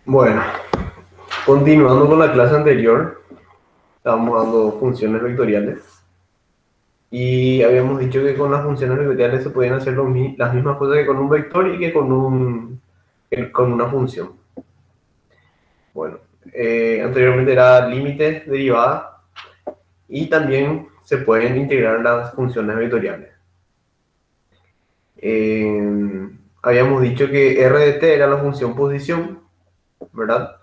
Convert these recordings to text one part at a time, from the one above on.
Bueno, continuando con la clase anterior, estábamos dando funciones vectoriales y habíamos dicho que con las funciones vectoriales se podían hacer las mismas cosas que con un vector y que con una función. Bueno, anteriormente era límite, derivada y también se pueden integrar las funciones vectoriales. Habíamos dicho que r de t era la función posición, ¿verdad?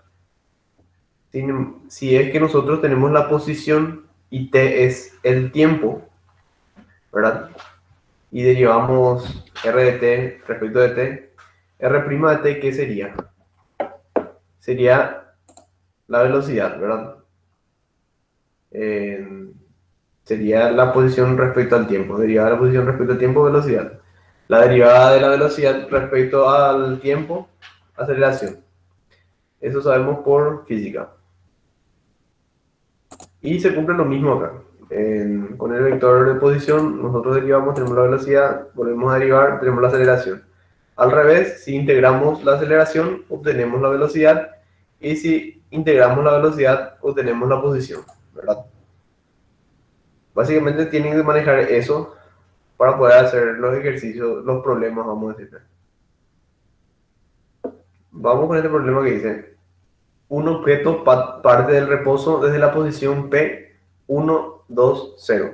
Si es que nosotros tenemos la posición y t es el tiempo, ¿verdad? Y derivamos r de t respecto de t, r' de t, ¿qué sería? Sería la velocidad, ¿verdad? Eh, Sería la posición respecto al tiempo, derivada de la posición respecto al tiempo, velocidad. La derivada de la velocidad respecto al tiempo, aceleración. Eso sabemos por física. Y se cumple lo mismo acá. Con el vector de posición, nosotros derivamos, tenemos la velocidad, volvemos a derivar, tenemos la aceleración. Al revés, si integramos la aceleración, obtenemos la velocidad, y si integramos la velocidad, obtenemos la posición, ¿verdad? Básicamente tienen que manejar eso para poder hacer los ejercicios, los problemas, vamos a decir. Vamos con este problema que dice: un objeto parte del reposo desde la posición P 1, 2, 0,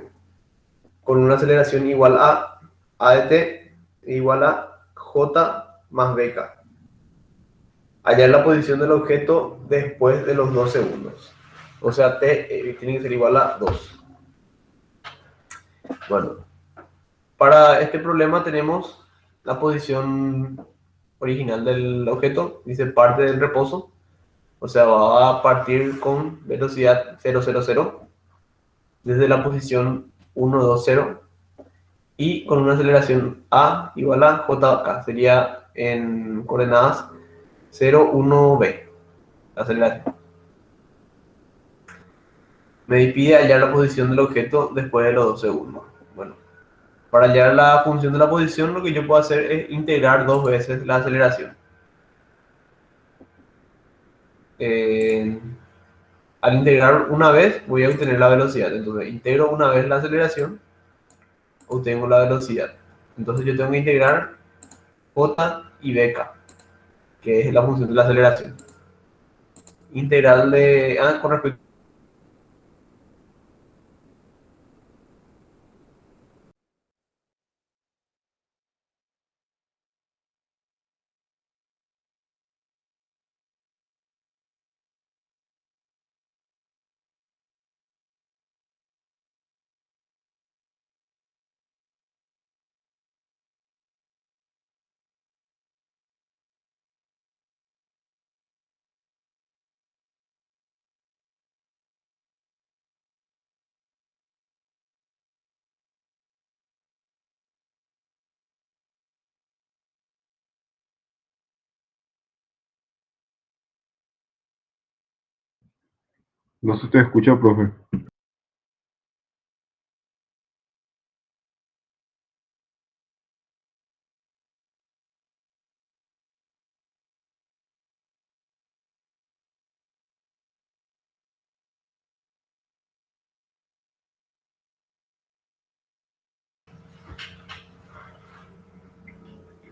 con una aceleración igual a de t igual a j más bk. Hallar la posición del objeto después de los 2 segundos. O sea, t tiene que ser igual a 2. Bueno, para este problema tenemos la posición original del objeto, dice parte del reposo, o sea, va a partir con velocidad 0, 0, 0, desde la posición 1, 2, 0, y con una aceleración a igual a jk, sería en coordenadas 0, 1, b, la aceleración. Me pide hallar la posición del objeto después de los 2 segundos. Bueno, para hallar la función de la posición, lo que yo puedo hacer es integrar dos veces la aceleración. Eh, Al integrar una vez, voy a obtener la velocidad. Entonces, integro una vez la aceleración, obtengo la velocidad. Entonces, yo tengo que integrar j y bk, que es la función de la aceleración. Integral de... con respecto... No se te escucha, profe.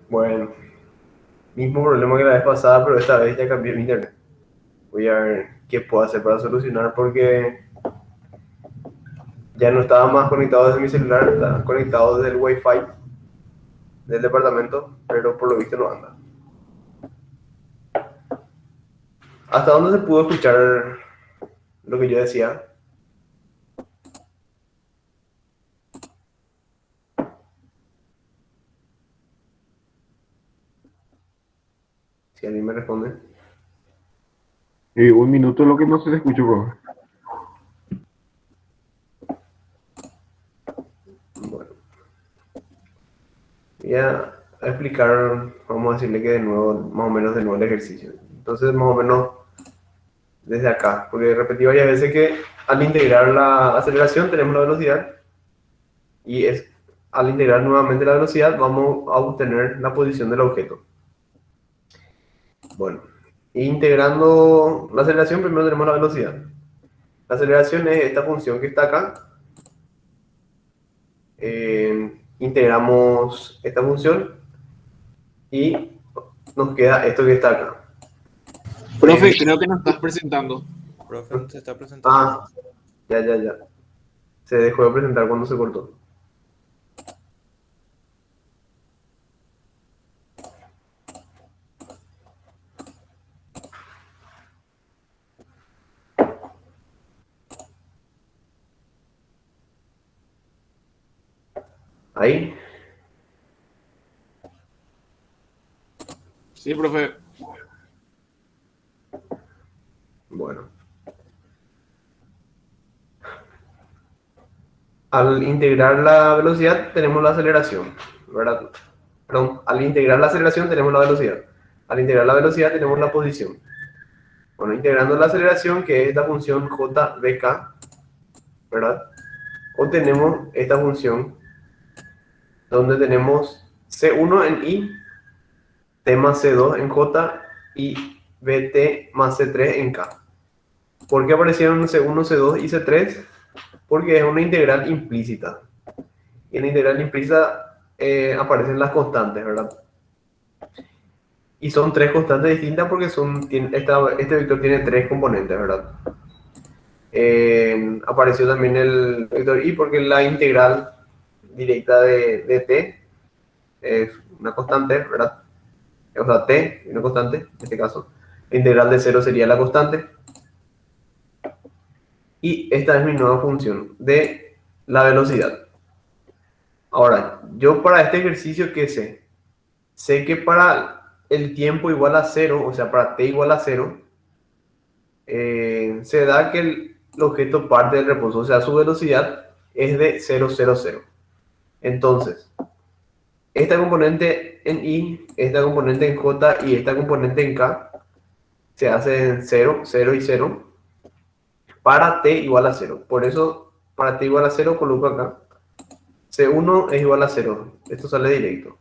Bueno, mismo problema que la vez pasada, pero esta vez ya cambié mi internet. Voy a ver qué puedo hacer para solucionar, porque ya no estaba más conectado desde mi celular, estaba conectado desde el Wi-Fi del departamento, pero por lo visto no anda. ¿Hasta dónde se pudo escuchar lo que yo decía? Si alguien me responde. Un minuto es lo que no se te escucha, profe. Bueno, voy a explicar, vamos a decirle que de nuevo, más o menos de nuevo el ejercicio. Entonces, más o menos desde acá, porque repetí varias veces que al integrar la aceleración tenemos la velocidad, y es al integrar nuevamente la velocidad vamos a obtener la posición del objeto. Bueno, Integrando la aceleración, primero tenemos la velocidad. La aceleración es esta función que está acá. Integramos esta función y nos queda esto que está acá. Profe, creo que nos estás presentando. Profe, no se está presentando. Ah, ya. Se dejó de presentar cuando se cortó. Ahí. Sí, profe. Bueno. Al integrar la velocidad tenemos la aceleración, ¿verdad? Perdón, al integrar la aceleración tenemos la velocidad. Al integrar la velocidad tenemos la posición. Bueno, integrando la aceleración, que es la función jbk, ¿verdad? Obtenemos esta función donde tenemos C1 en I, T más C2 en J y BT más C3 en K. ¿Por qué aparecieron C1, C2 y C3? Porque es una integral implícita. Y en la integral implícita aparecen las constantes, ¿verdad? Y son tres constantes distintas porque este vector tiene tres componentes, ¿verdad? Apareció también el vector y porque la integral directa de t es una constante, ¿verdad? O sea, t es una constante, en este caso. La integral de 0 sería la constante. Y esta es mi nueva función de la velocidad. Ahora, yo para este ejercicio, ¿qué sé? Sé que para el tiempo igual a 0, o sea, para t igual a 0, se da que el objeto parte del reposo, o sea, su velocidad es de 0, 0, 0. Entonces, esta componente en I, esta componente en J y esta componente en K se hacen 0, 0 y 0 para t igual a 0. Por eso, para t igual a 0, coloco acá C1 es igual a 0. Esto sale directo.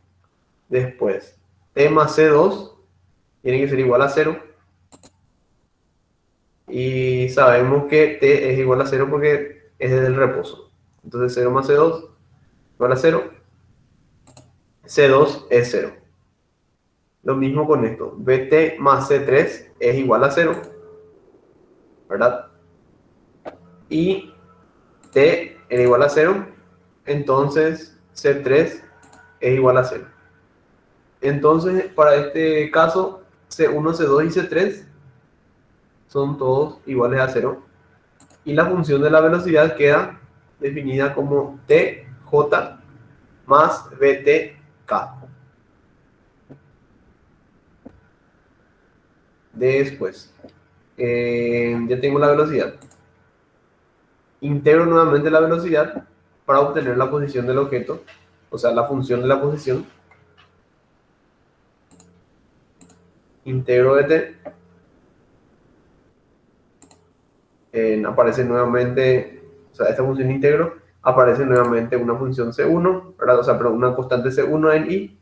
Después, t más C2 tiene que ser igual a 0. Y sabemos que t es igual a 0 porque es desde el reposo. Entonces 0 más C2 igual a 0. C2 es 0. Lo mismo con esto. BT más C3 es igual a 0. ¿Verdad? Y T era igual a 0. Entonces C3 es igual a 0. Entonces, para este caso, C1, C2 y C3 son todos iguales a 0. Y la función de la velocidad queda definida como TJ más BTK. Después, ya tengo la velocidad. Integro nuevamente la velocidad para obtener la posición del objeto, o sea, la función de la posición. Integro de t. Aparece nuevamente, o sea, esta función integro, aparece nuevamente una función C1, ¿verdad? O sea, pero una constante C1 en I,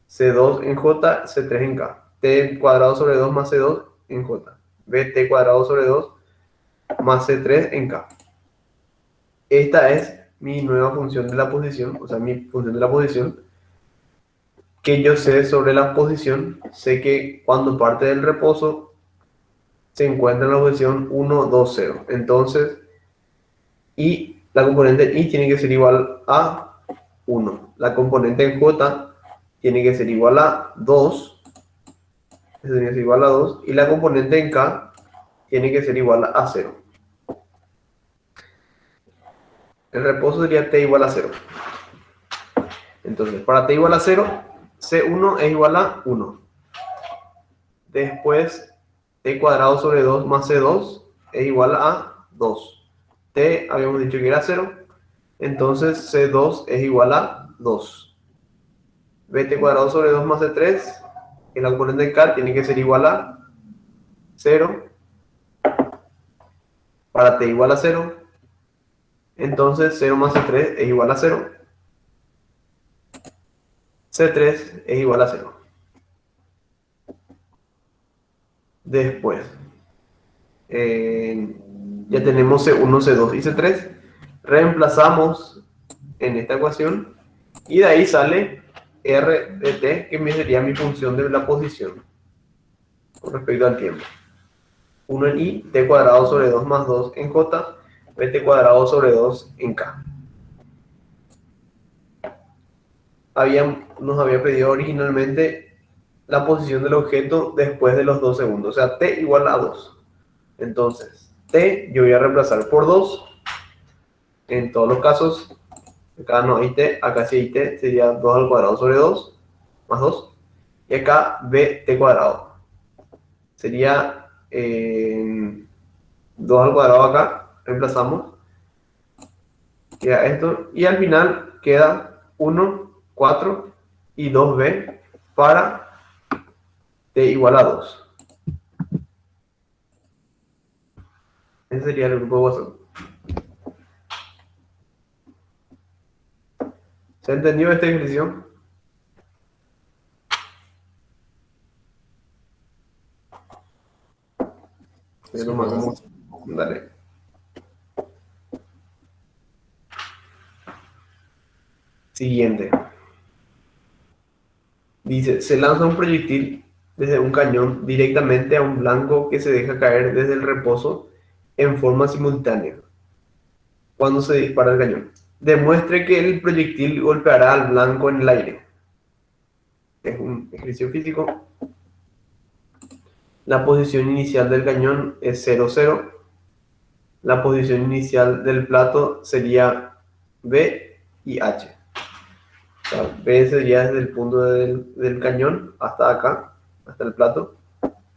C2 en J, C3 en K. T cuadrado sobre 2 más C2 en J. BT cuadrado sobre 2 más C3 en K. Esta es mi nueva función de la posición, o sea, mi función de la posición, que yo sé sobre la posición, sé que cuando parte del reposo se encuentra en la posición 1, 2, 0. Entonces, y la componente I tiene que ser igual a 1. La componente en J tiene que ser igual a 2. Eso tiene que ser igual a 2. Y la componente en K tiene que ser igual a 0. El reposo sería t igual a 0. Entonces, para t igual a 0, C1 es igual a 1. Después, t cuadrado sobre 2 más C2 es igual a 2. T habíamos dicho que era 0. Entonces, C2 es igual a 2. BT cuadrado sobre 2 más C3, que la componente de K tiene que ser igual a 0. Para t igual a 0. Entonces, 0 más C3 es igual a 0. C3 es igual a 0. Después, ya tenemos C1, C2 y C3. Reemplazamos en esta ecuación y de ahí sale R de t, que sería mi función de la posición con respecto al tiempo. 1 en i, t cuadrado sobre 2 más 2 en j, bt cuadrado sobre 2 en k. Nos había pedido originalmente la posición del objeto después de los 2 segundos, o sea, t igual a 2. Entonces, t yo voy a reemplazar por 2 en todos los casos. Acá no hay t, acá sí hay t, sería 2 al cuadrado sobre 2 más 2. Y acá bt cuadrado. Sería 2 al cuadrado acá, reemplazamos. Queda esto. Y al final queda 1, 4 y 2b para t igual a 2. Ese sería el grupo de WhatsApp. ¿Se entendió esta ejercicio? Sí, profe. Dale. Siguiente. Dice, se lanza un proyectil desde un cañón directamente a un blanco que se deja caer desde el reposo en forma simultánea cuando se dispara el cañón. Demuestre que el proyectil golpeará al blanco en el aire. Es un ejercicio físico. La posición inicial del cañón es 0, 0. La posición inicial del plato sería B y H. O sea, B sería desde el punto del cañón hasta acá, hasta el plato,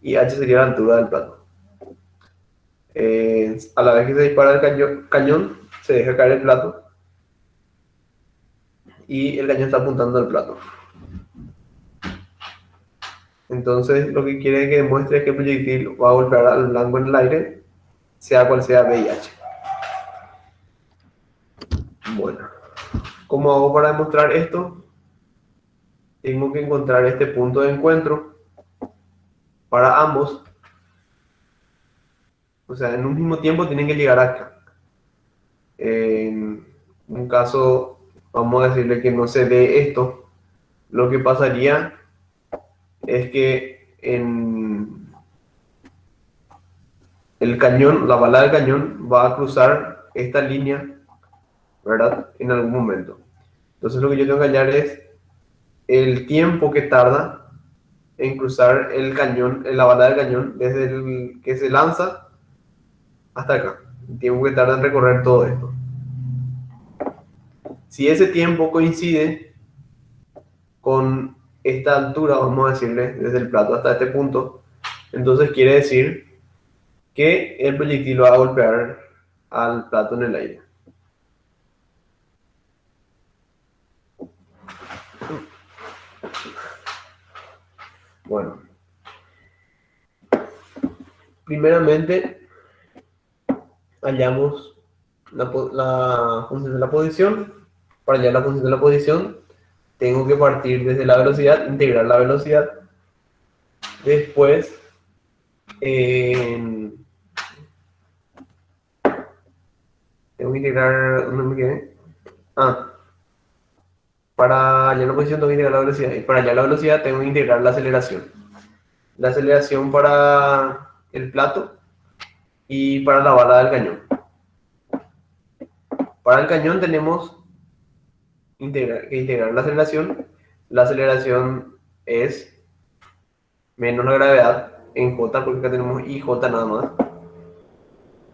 y H sería la altura del plato. A la vez que se dispara el cañón, se deja caer el plato y el cañón está apuntando al plato. Entonces, lo que quiere que demuestre es que el proyectil va a golpear al blanco en el aire, sea cual sea B y H. Bueno, ¿cómo hago para demostrar esto? Tengo que encontrar este punto de encuentro para ambos. O sea, en un mismo tiempo tienen que llegar acá. En un caso, vamos a decirle que no se dé esto. Lo que pasaría es que en el cañón, la bala del cañón va a cruzar esta línea, ¿verdad? En algún momento. Entonces lo que yo tengo que hallar es el tiempo que tarda en cruzar el cañón, en la bala del cañón, desde el que se lanza hasta acá. El tiempo que tarda en recorrer todo esto. Si ese tiempo coincide con esta altura, vamos a decirle, desde el plato hasta este punto, entonces quiere decir que el proyectil va a golpear al plato en el aire. Bueno, primeramente hallamos la función de la posición. Para hallar la función de la posición, tengo que partir desde la velocidad, integrar la velocidad. Después, tengo que integrar, ¿dónde me quedé? Para hallar la posición tengo que integrar la velocidad. Y para hallar la velocidad tengo que integrar la aceleración. La aceleración para el plato y para la bala del cañón. Para el cañón tenemos que integrar la aceleración. La aceleración es menos la gravedad en J, porque acá tenemos IJ nada más,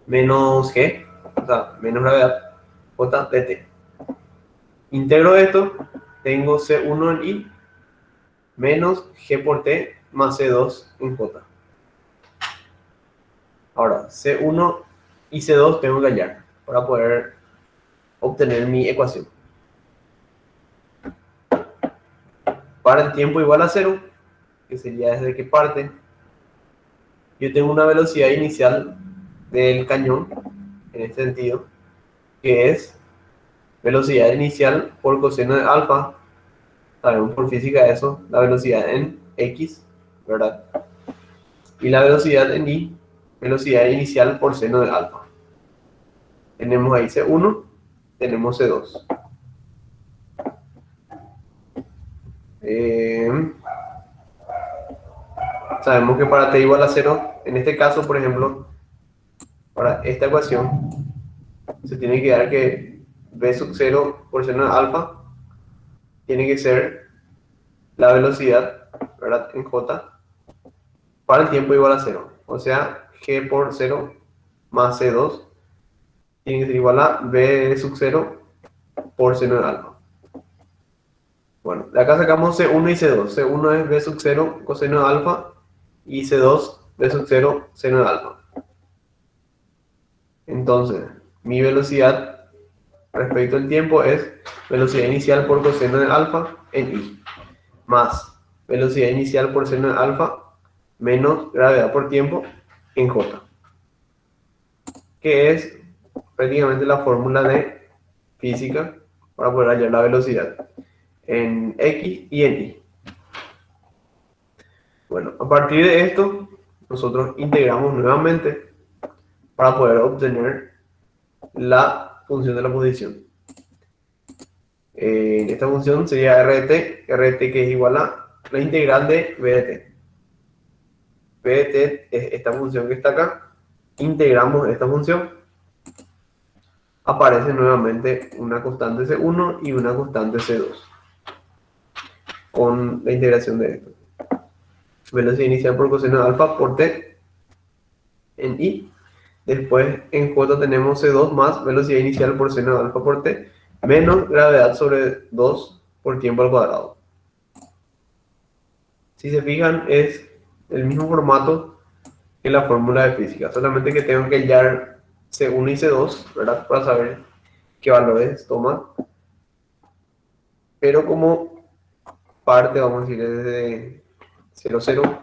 menos G, o sea, menos gravedad, J de T. Integro esto, tengo C1 en I menos G por T más C2 en J. Ahora, C1 y C2 tengo que hallar para poder obtener mi ecuación. Para el tiempo igual a 0, que sería desde que parte, yo tengo una velocidad inicial del cañón, en este sentido, que es velocidad inicial por coseno de alfa. Sabemos por física eso, la velocidad en X, ¿verdad? Y la velocidad en I, velocidad inicial por seno de alfa. Tenemos ahí C1, tenemos C2. Sabemos que para t igual a 0, en este caso, por ejemplo, para esta ecuación, se tiene que dar que b sub 0 por seno de alfa tiene que ser la velocidad, ¿verdad?, en j para el tiempo igual a 0. O sea, g por 0 más c2 tiene que ser igual a b sub 0 por seno de alfa. Bueno, de acá sacamos C1 y C2. C1 es B sub 0 coseno de alfa y C2 B sub 0 seno de alfa. Entonces, mi velocidad respecto al tiempo es velocidad inicial por coseno de alfa en I, más velocidad inicial por seno de alfa menos gravedad por tiempo en J, que es prácticamente la fórmula de física para poder hallar la velocidad en X y en Y. Bueno, a partir de esto, nosotros integramos nuevamente para poder obtener la función de la posición. Esta función sería RT que es igual a la integral de B de t. B de t es esta función que está acá. Integramos esta función. Aparece nuevamente una constante C1 y una constante C2. Con la integración de esto. Velocidad inicial por coseno de alfa por t en I. Después en J tenemos C2 más velocidad inicial por seno de alfa por t menos gravedad sobre 2 por tiempo al cuadrado. Si se fijan, es el mismo formato que la fórmula de física, solamente que tengo que hallar C1 y C2, ¿verdad?, para saber qué valores toman. Pero como parte, vamos a decir, desde 0, 0,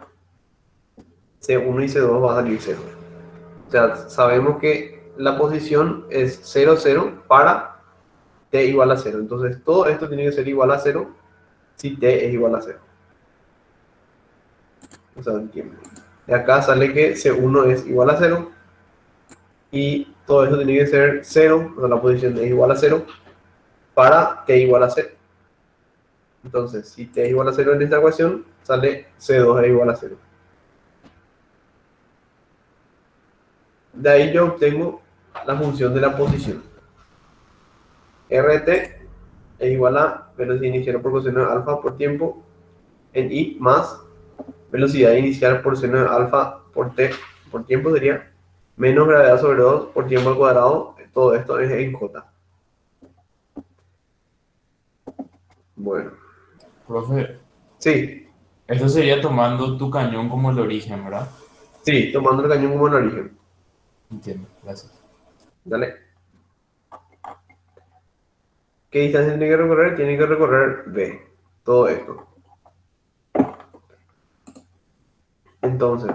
C1 y C2 va a salir 0. O sea, sabemos que la posición es 0, 0 para t igual a 0. Entonces, todo esto tiene que ser igual a 0 si t es igual a 0. O sea, el tiempo. De acá sale que C1 es igual a 0 y todo esto tiene que ser 0, o sea, la posición es igual a 0 para t igual a 0. Entonces, si t es igual a 0 en esta ecuación, sale C2 es igual a 0. De ahí yo obtengo la función de la posición. RT es igual a velocidad inicial por coseno de alfa por tiempo en I más velocidad inicial por seno de alfa por t por tiempo sería menos gravedad sobre 2 por tiempo al cuadrado. Todo esto es en J. Bueno. Profe, Sí, esto sería tomando tu cañón como el origen, ¿verdad? sí, tomando el cañón como el origen. Entiendo, gracias. Dale. ¿Qué distancia tiene que recorrer? Tiene que recorrer B. Todo esto. Entonces,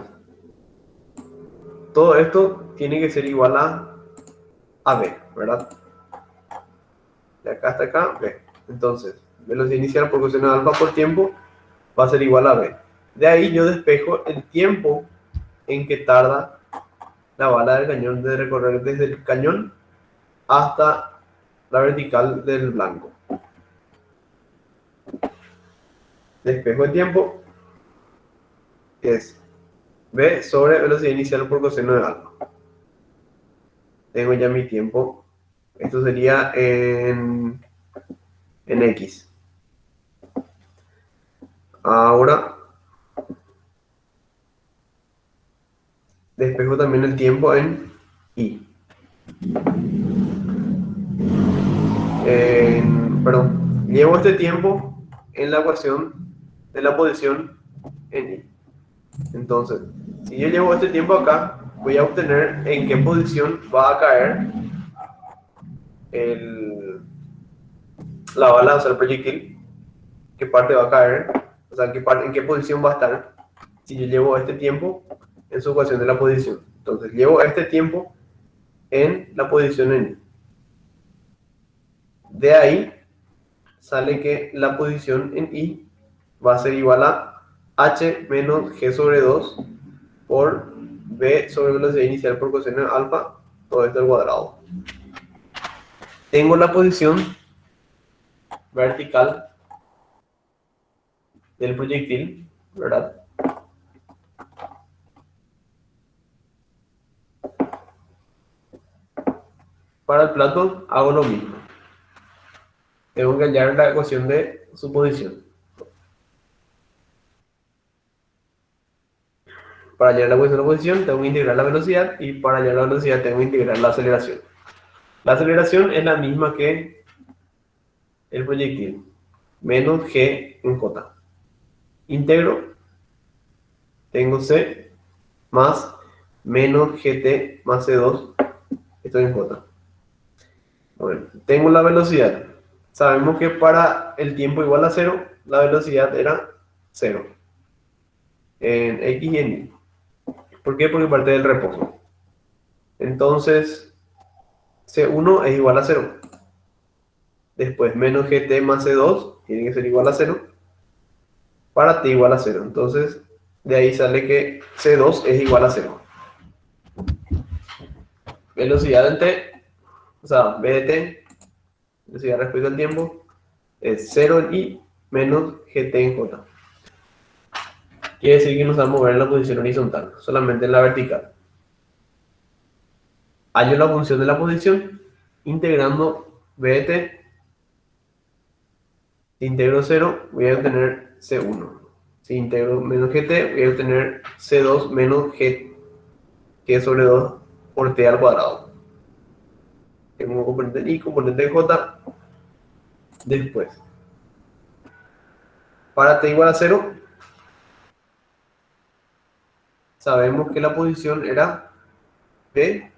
todo esto tiene que ser igual a B, ¿verdad? De acá hasta acá, B. Entonces, velocidad inicial por coseno de alfa por tiempo va a ser igual a B. De ahí yo despejo el tiempo en que tarda la bala del cañón de recorrer desde el cañón hasta la vertical del blanco. Despejo el tiempo, que es B sobre velocidad inicial por coseno de alfa. Tengo ya mi tiempo. Esto sería en X. Ahora despejo también el tiempo en Y. Perdón, llevo este tiempo en la ecuación de la posición en Y. Entonces, si yo llevo este tiempo acá, voy a obtener en qué posición va a caer la bala, o sea, el proyectil, qué parte va a caer, o sea, en qué posición va a estar si yo llevo este tiempo en su ecuación de la posición. Entonces, llevo este tiempo en la posición en Y. De ahí sale que la posición en Y va a ser igual a h menos g sobre 2 por v sobre velocidad inicial por coseno de alfa, todo esto al cuadrado. Tengo la posición vertical del proyectil, ¿verdad? Para el plato hago lo mismo. Tengo que hallar la ecuación de su posición. Para hallar la ecuación de la posición tengo que integrar la velocidad y para hallar la velocidad tengo que integrar la aceleración. La aceleración es la misma que el proyectil, menos g en j. Integro, tengo c más menos gt más c2, esto en j. Bueno, tengo la velocidad. Sabemos que para el tiempo igual a 0, la velocidad era 0. En x y en y. ¿Por qué? Porque parte del reposo. Entonces, c1 es igual a 0. Después, menos gt más c2 tiene que ser igual a 0. Para t igual a 0. Entonces, de ahí sale que c2 es igual a 0. Velocidad en t, o sea, v de t, velocidad respecto al tiempo, es 0 en y menos gt en j. Quiere decir que nos va a mover en la posición horizontal, solamente en la vertical. Hallo la función de la posición, integrando v de t, si integro 0, voy a obtener c1. Si integro menos gt, voy a obtener c2 menos g sobre 2 por t al cuadrado. Tengo un componente en y, componente en j, después. Para t igual a 0, sabemos que la posición era p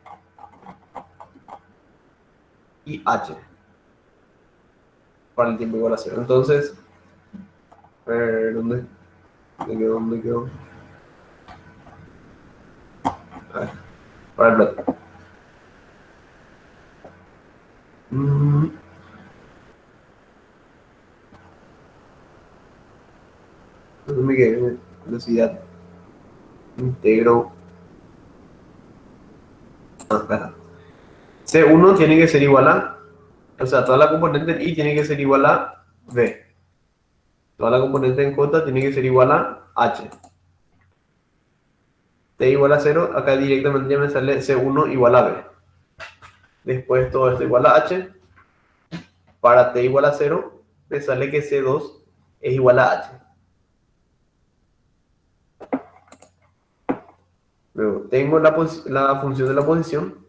y h. Para el tiempo igual a 0. Entonces, ¿dónde quedó? ¿Dónde quedó? A ver, para el plato. ¿Dónde me quedé? Velocidad. Integro. Espera. C1 tiene que ser igual a, o sea, toda la componente en y tiene que ser igual a v. Toda la componente en j tiene que ser igual a h. T igual a 0, acá directamente ya me sale C1 igual a v. Después todo esto igual a h. Para t igual a 0, me sale que C2 es igual a h. Luego tengo la función de la posición,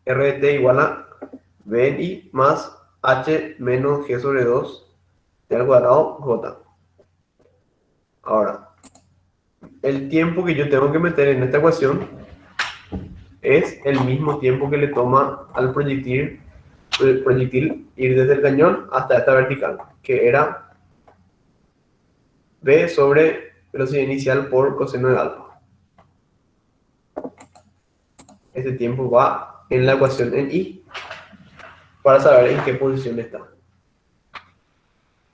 r de t igual a v en y más h menos g sobre 2 t al cuadrado j. Ahora, el tiempo que yo tengo que meter en esta ecuación es el mismo tiempo que le toma al proyectil ir desde el cañón hasta esta vertical, que era v sobre velocidad inicial por coseno de alfa. Este tiempo va en la ecuación en y para saber en qué posición está.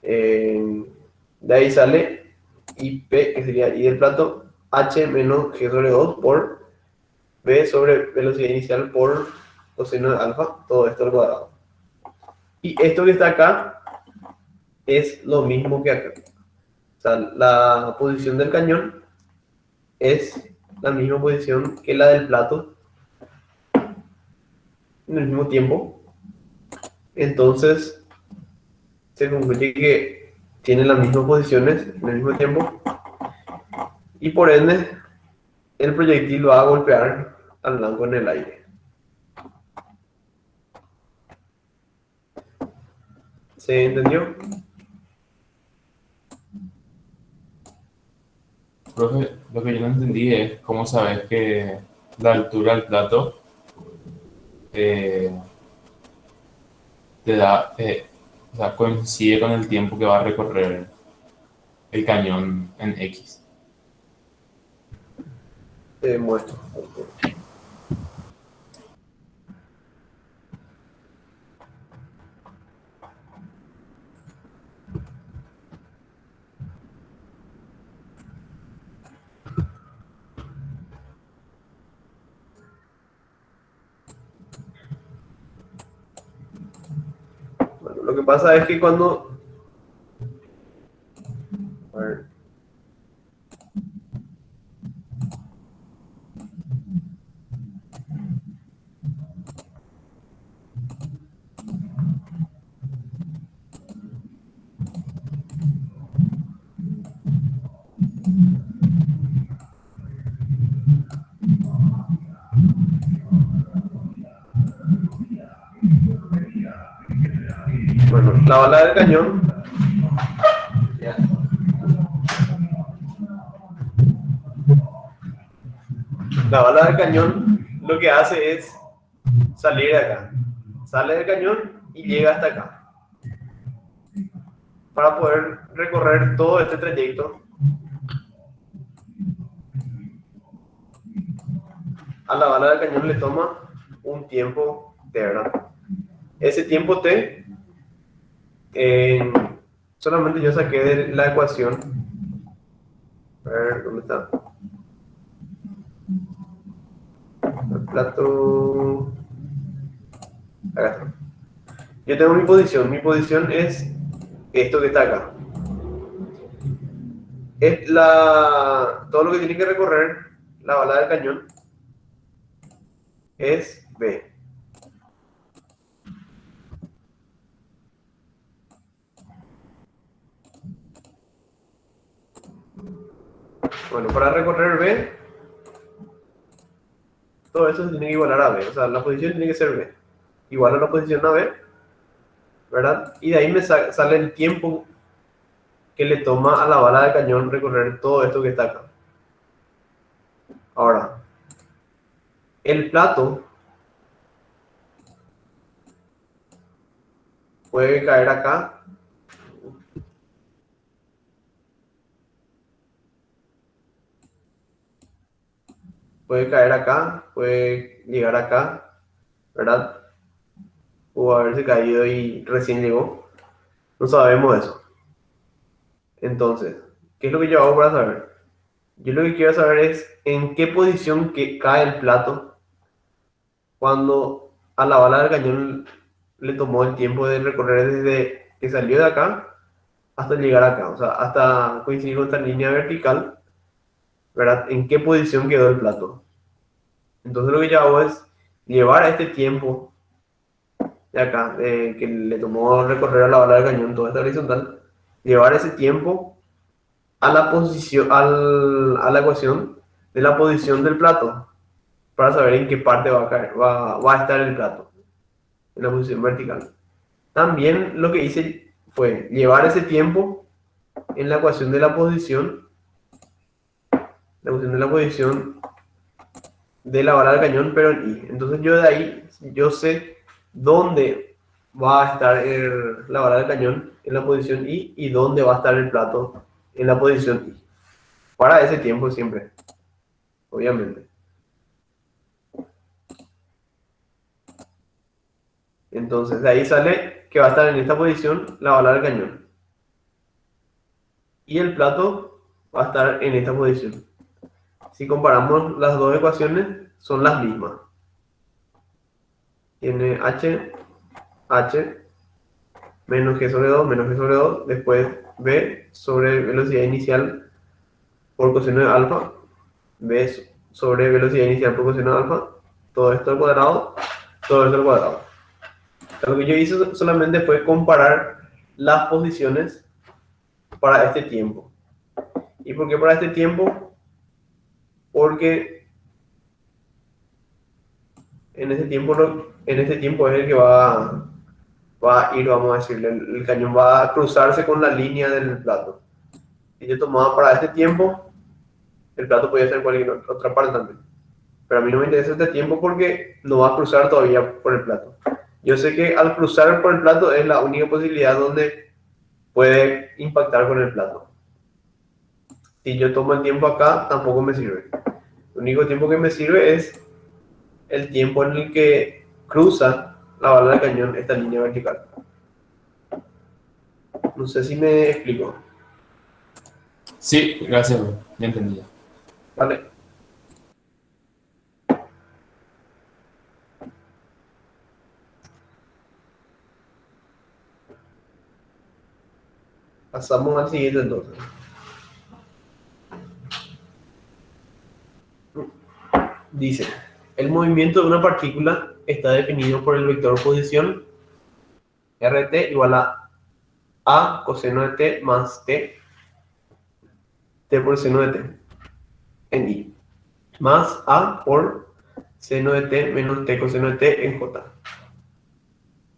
De ahí sale IP, que sería I del plato, h menos g sobre 2 por v sobre velocidad inicial por coseno de alfa, todo esto al cuadrado. Y esto que está acá es lo mismo que acá. O sea, la posición del cañón es la misma posición que la del plato en el mismo tiempo. Entonces, se concluye que tienen las mismas posiciones en el mismo tiempo y por ende el proyectil va a golpear al blanco en el aire. ¿Se entendió? Profe, lo que yo no entendí es cómo sabes que la altura del plato eh, te da, o sea, coincide con el tiempo que va a recorrer el cañón en X. Te muestro. que pasa es que cuando... A ver. Bueno, la bala del cañón. Ya. La bala del cañón lo que hace es salir de acá. Sale del cañón y llega hasta acá. Para poder recorrer todo este trayecto, a la bala del cañón le toma un tiempo T, ¿verdad? Ese tiempo T, solamente yo saqué de la ecuación. A ver, ¿dónde está? El plato. Acá está. Yo tengo mi posición. Mi posición es esto que está acá. Es todo lo que tiene que recorrer la bala del cañón es B. Bueno, para recorrer B, todo eso se tiene que igualar a B. O sea, la posición tiene que ser B. Igual a la posición a B, ¿verdad? Y de ahí me sale el tiempo que le toma a la bala de cañón recorrer todo esto que está acá. Ahora, el plato puede caer acá. Puede caer acá, puede llegar acá, ¿verdad? O haberse caído y recién llegó. No sabemos eso. Entonces, ¿qué es lo que yo hago para saber? Yo lo que quiero saber es en qué posición cae el plato cuando a la bala del cañón le tomó el tiempo de recorrer desde que salió de acá hasta llegar acá. O sea, hasta coincidir con esta línea vertical, ¿verdad? ¿En qué posición quedó el plato? Entonces lo que yo hago es llevar a este tiempo de acá, que le tomó recorrer a la bala del cañón toda esta horizontal, llevar ese tiempo a la posición, a la ecuación de la posición del plato, para saber en qué parte va a caer, va a estar el plato, en la posición vertical. También lo que hice fue llevar ese tiempo en la ecuación de la posición de la bala del cañón, pero en Y. Entonces yo de ahí, yo sé dónde va a estar la bala del cañón en la posición y dónde va a estar el plato en la posición Y. Para ese tiempo siempre, obviamente. Entonces de ahí sale que va a estar en esta posición la bala del cañón. Y el plato va a estar en esta posición. Si comparamos las dos ecuaciones, son las mismas. Tiene H menos G sobre 2, menos G sobre 2, después B sobre velocidad inicial por coseno de alfa, B sobre velocidad inicial por coseno de alfa, todo esto al cuadrado, todo esto al cuadrado. Lo que yo hice solamente fue comparar las posiciones para este tiempo. ¿Y por qué para este tiempo? Porque en este tiempo es el que va a ir, vamos a decirle, el cañón va a cruzarse con la línea del plato. Si yo tomaba para este tiempo, el plato podía ser en cualquier otra parte también. Pero a mí no me interesa este tiempo porque no va a cruzar todavía por el plato. Yo sé que al cruzar por el plato es la única posibilidad donde puede impactar con el plato. Si yo tomo el tiempo acá, tampoco me sirve. El único tiempo que me sirve es el tiempo en el que cruza la bala de cañón esta línea vertical. No sé si me explico. Sí, gracias, bro. Ya entendí. Vale. Pasamos al siguiente entonces. Dice, el movimiento de una partícula está definido por el vector posición RT igual a coseno de t más t por seno de t en i, más a por seno de t menos t coseno de t en j.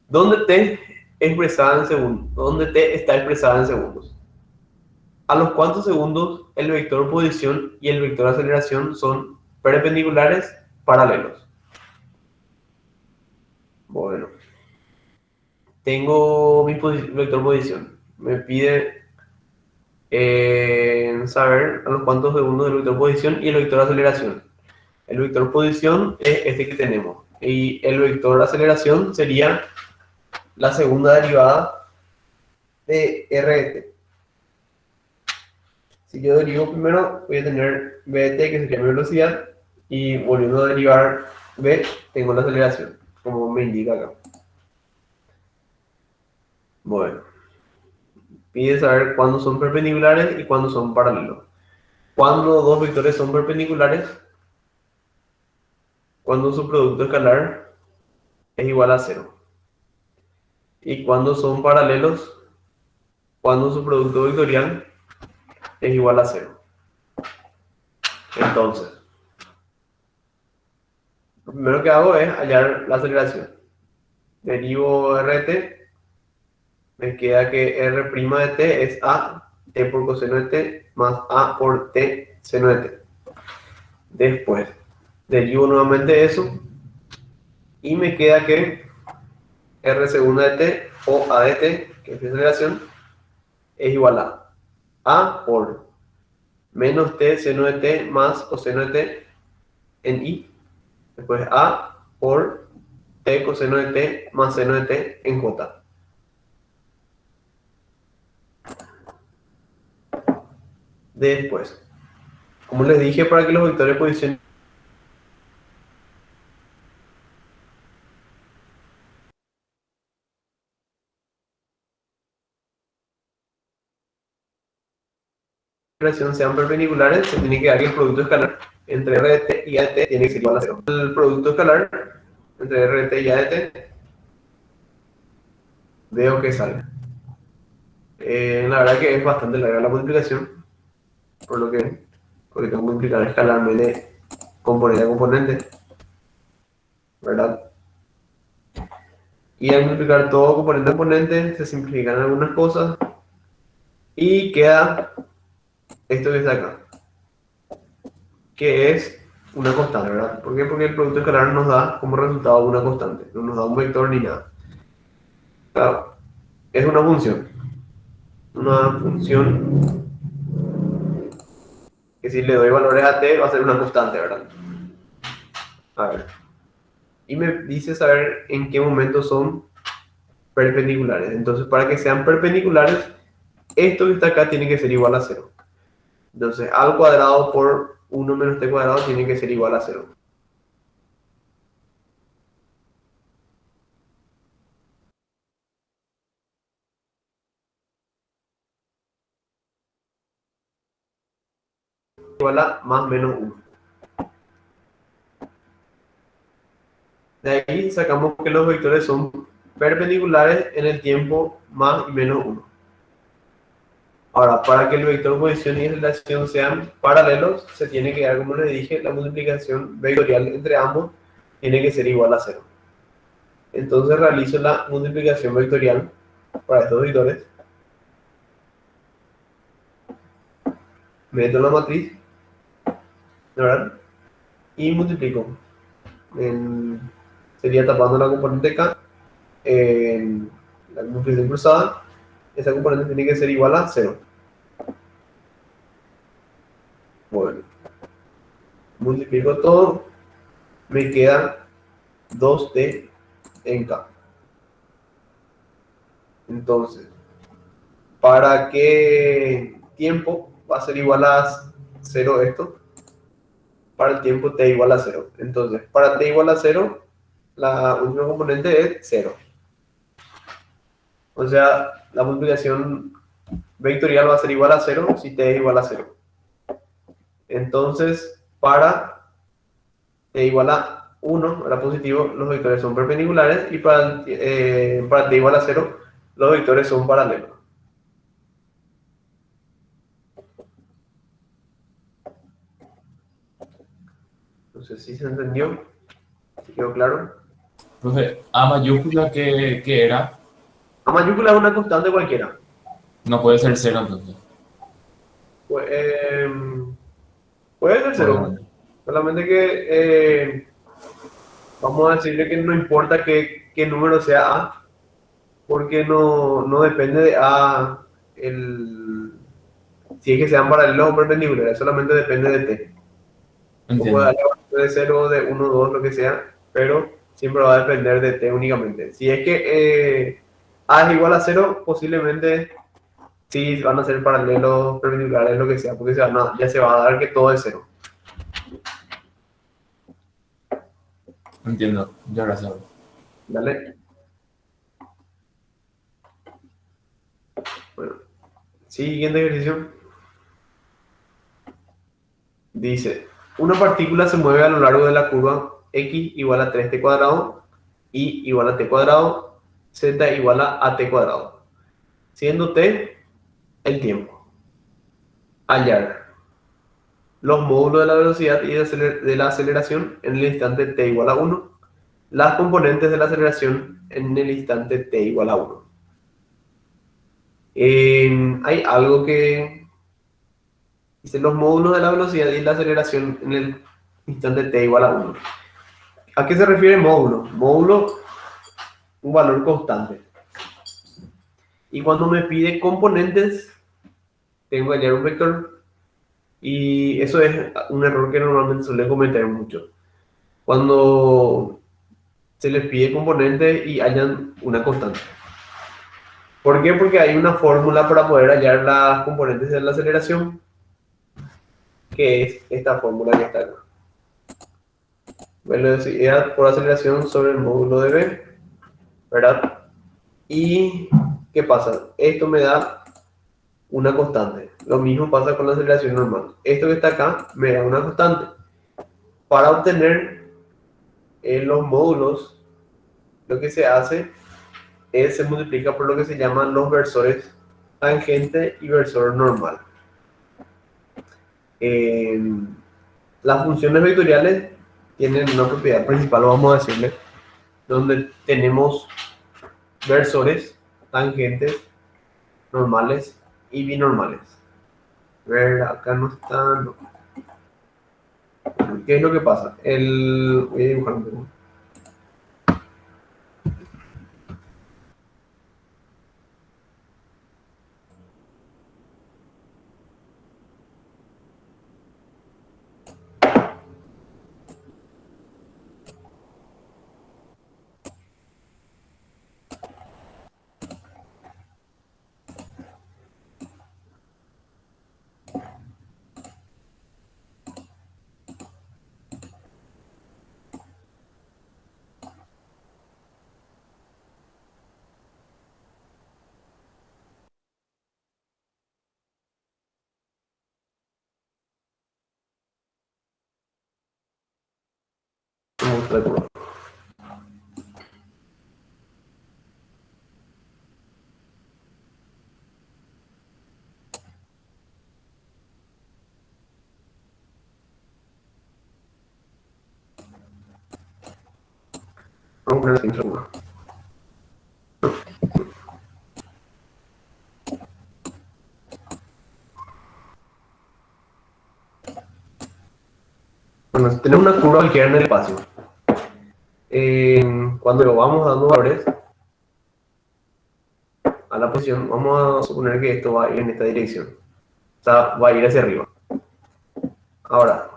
¿Dónde t expresada en segundos? ¿Dónde t está expresada en segundos? ¿A los cuántos segundos el vector posición y el vector aceleración son perpendiculares paralelos? Bueno, tengo mi vector posición. Me pide saber a los cuántos segundos el vector posición y el vector aceleración. El vector posición es este que tenemos. Y el vector aceleración sería la segunda derivada de RT. Si yo derivo primero, voy a tener Vt, que sería mi velocidad, y volviendo a derivar V, tengo la aceleración, como me indica acá. Bueno, pide saber cuándo son perpendiculares y cuándo son paralelos. Cuando dos vectores son perpendiculares, cuando su producto escalar es igual a 0. Y cuando son paralelos, cuando su producto vectorial es igual a 0. Entonces, lo primero que hago es hallar la aceleración. Derivo RT, me queda que R' de t es a t por coseno de t más a por t seno de t. Después, derivo nuevamente eso y me queda que R segunda de t o a de t, que es mi aceleración, es igual a por menos t seno de t más coseno de t en i. Después a por t coseno de t más seno de t en j. Después, como les dije, para que los vectores de posición sean perpendiculares, se tiene que dar que el producto escalar entre r de t y a de t tiene que ser igual a 0. El producto escalar entre r de t y a de t, veo que sale. La verdad que es bastante larga la multiplicación, porque tengo que multiplicar escalarmente componente a componente, ¿verdad? Y al multiplicar todo componente a componente, se simplifican algunas cosas y queda esto que está acá, que es una constante, ¿verdad? ¿Por qué? Porque el producto escalar nos da como resultado una constante, no nos da un vector ni nada. Claro, es una función que si le doy valores a t va a ser una constante, ¿verdad? A ver, y me dice saber en qué momento son perpendiculares. Entonces, para que sean perpendiculares, esto que está acá tiene que ser igual a 0. Entonces, a al cuadrado por 1 menos t cuadrado tiene que ser igual a 0. Igual a más menos 1. De ahí sacamos que los vectores son perpendiculares en el tiempo más y menos 1. Ahora, para que el vector posición y aceleración sean paralelos, se tiene que dar, como les dije, la multiplicación vectorial entre ambos tiene que ser igual a 0. Entonces realizo la multiplicación vectorial para estos vectores. Meto la matriz, ¿verdad? Y multiplico. Sería tapando la componente K en la multiplicación cruzada. Esa componente tiene que ser igual a 0. Bueno, multiplico todo, me queda 2t en K. Entonces, ¿para qué tiempo va a ser igual a 0 esto? Para el tiempo t igual a 0. Entonces, para t igual a 0, la última componente es 0. O sea, la multiplicación vectorial va a ser igual a 0 si t es igual a 0. Entonces, para t igual a 1, era positivo, los vectores son perpendiculares, y para t igual a 0, los vectores son paralelos. No sé si se entendió, si quedó claro. Profe, A mayúscula, ¿qué era? A mayúscula es una constante cualquiera. No puede ser cero entonces. Pues, puede ser 0. Bueno, Solamente que vamos a decirle que no importa qué número sea A, porque no depende de A si es que sean paralelos o perpendiculares, solamente depende de T. O puede entiendo. darle valor de 0, de 1, 2, lo que sea, pero siempre va a depender de T únicamente. Si es que A es igual a 0, posiblemente sí van a ser paralelos, perpendiculares, lo que sea, porque ya se va a dar que todo es 0. Entiendo. Muchas gracias. ¿Vale? Bueno, siguiente ejercicio. Dice, una partícula se mueve a lo largo de la curva x igual a 3t cuadrado, y igual a t cuadrado, z igual a at cuadrado, siendo t el tiempo. Hallar los módulos de la velocidad y de la aceleración en el instante t igual a 1, las componentes de la aceleración en el instante t igual a 1. Hay algo que dice los módulos de la velocidad y la aceleración en el instante t igual a 1. ¿A qué se refiere módulo? Módulo, un valor constante. Y cuando me pide componentes, tengo que hallar un vector. Y eso es un error que normalmente suelen cometer mucho. Cuando se les pide componentes y hallan una constante. ¿Por qué? Porque hay una fórmula para poder hallar las componentes de la aceleración, que es esta fórmula que está acá. Velocidad por aceleración sobre el módulo de v, ¿verdad? ¿Y qué pasa? Esto me da una constante. Lo mismo pasa con la aceleración normal. Esto que está acá me da una constante. Para obtener los módulos, lo que se hace es se multiplica por lo que se llaman los versores tangente y versor normal. Las funciones vectoriales tienen una propiedad principal, vamos a decirle, donde tenemos versores, tangentes, normales y binormales. Ver, acá no está, no. ¿Qué es lo que pasa? Voy a dibujar un poco. Vamos a ver. Vamos a poner aquí un segundo. Bueno, tenemos una curva cualquiera en el espacio. Cuando lo vamos dando valores a la posición, vamos a suponer que esto va a ir en esta dirección. O sea, va a ir hacia arriba. Ahora,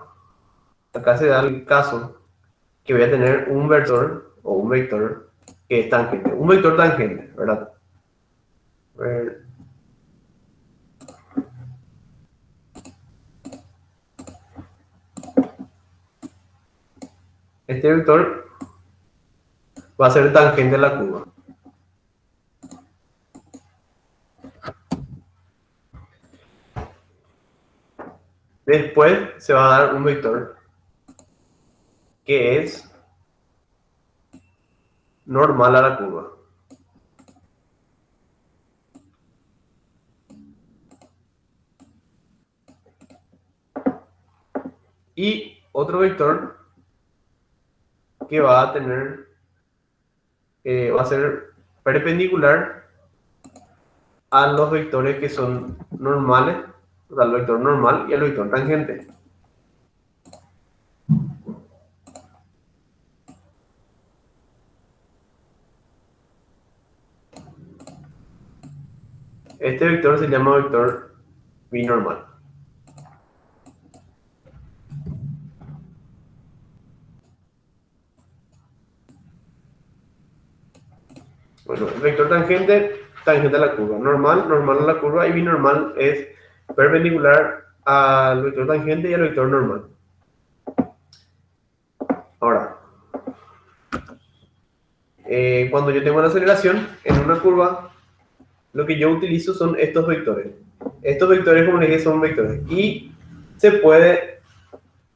acá se da el caso que voy a tener un versor o un vector que es tangente. Un vector tangente, ¿verdad? A ver. Este vector va a ser tangente a la curva. Después se va a dar un vector que es normal a la curva. Y otro vector que va a tener, va a ser perpendicular a los vectores que son normales, o sea, al vector normal y al vector tangente. Este vector se llama vector binormal. Bueno, el vector tangente, tangente a la curva. Normal, normal a la curva. Y binormal es perpendicular al vector tangente y al vector normal. Ahora, cuando yo tengo una aceleración en una curva, lo que yo utilizo son estos vectores. Estos vectores, como les dije, son vectores. Y se puede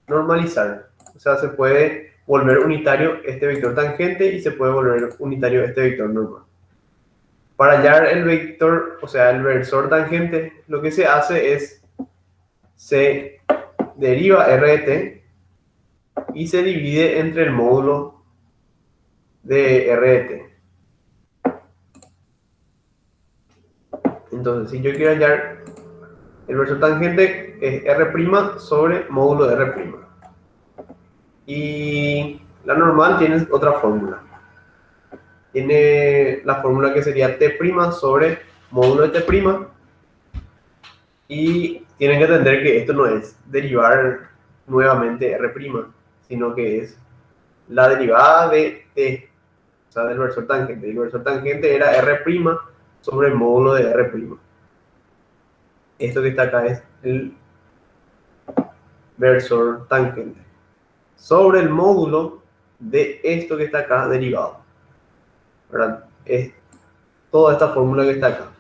normalizar. O sea, se puede volver unitario este vector tangente y se puede volver unitario este vector normal. Para hallar el vector, o sea, el versor tangente, lo que se hace es se deriva r de t y se divide entre el módulo de r de t. Entonces, si yo quiero hallar el versor tangente, es r' sobre módulo de r'. Y la normal tiene otra fórmula. Tiene la fórmula que sería t' sobre módulo de t'. Y tienen que entender que esto no es derivar nuevamente r', sino que es la derivada de t, o sea, del versor tangente. El versor tangente era r' sobre el módulo de r'. Esto que está acá es el versor tangente sobre el módulo de esto que está acá derivado, ¿verdad? Es toda esta fórmula que está acá.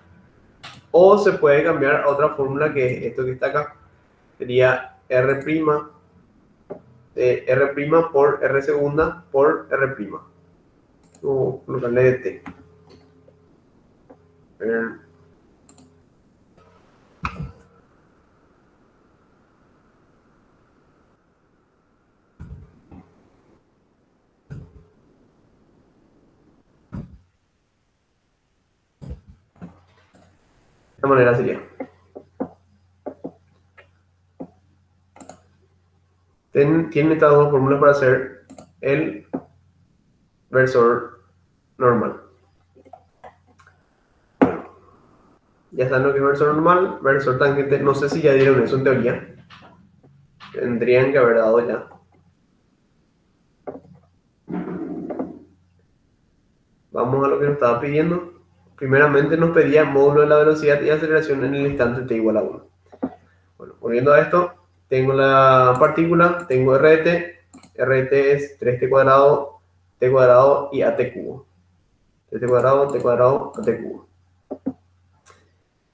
O se puede cambiar a otra fórmula que es esto que está acá. Sería r' de r' por r segunda por r'. O colocarle de t. De esta manera sería. Tienen estas dos fórmulas para hacer el versor normal. Ya saben lo que es versor normal, versor tangente. No sé si ya dieron eso en teoría. Tendrían que haber dado ya. Vamos a lo que nos estaba pidiendo. Primeramente nos pedía módulo de la velocidad y aceleración en el instante t igual a 1. Bueno, volviendo a esto, tengo la partícula, tengo r de t. R de t es 3t cuadrado, t cuadrado y at cubo. 3t cuadrado, t cuadrado, at cubo.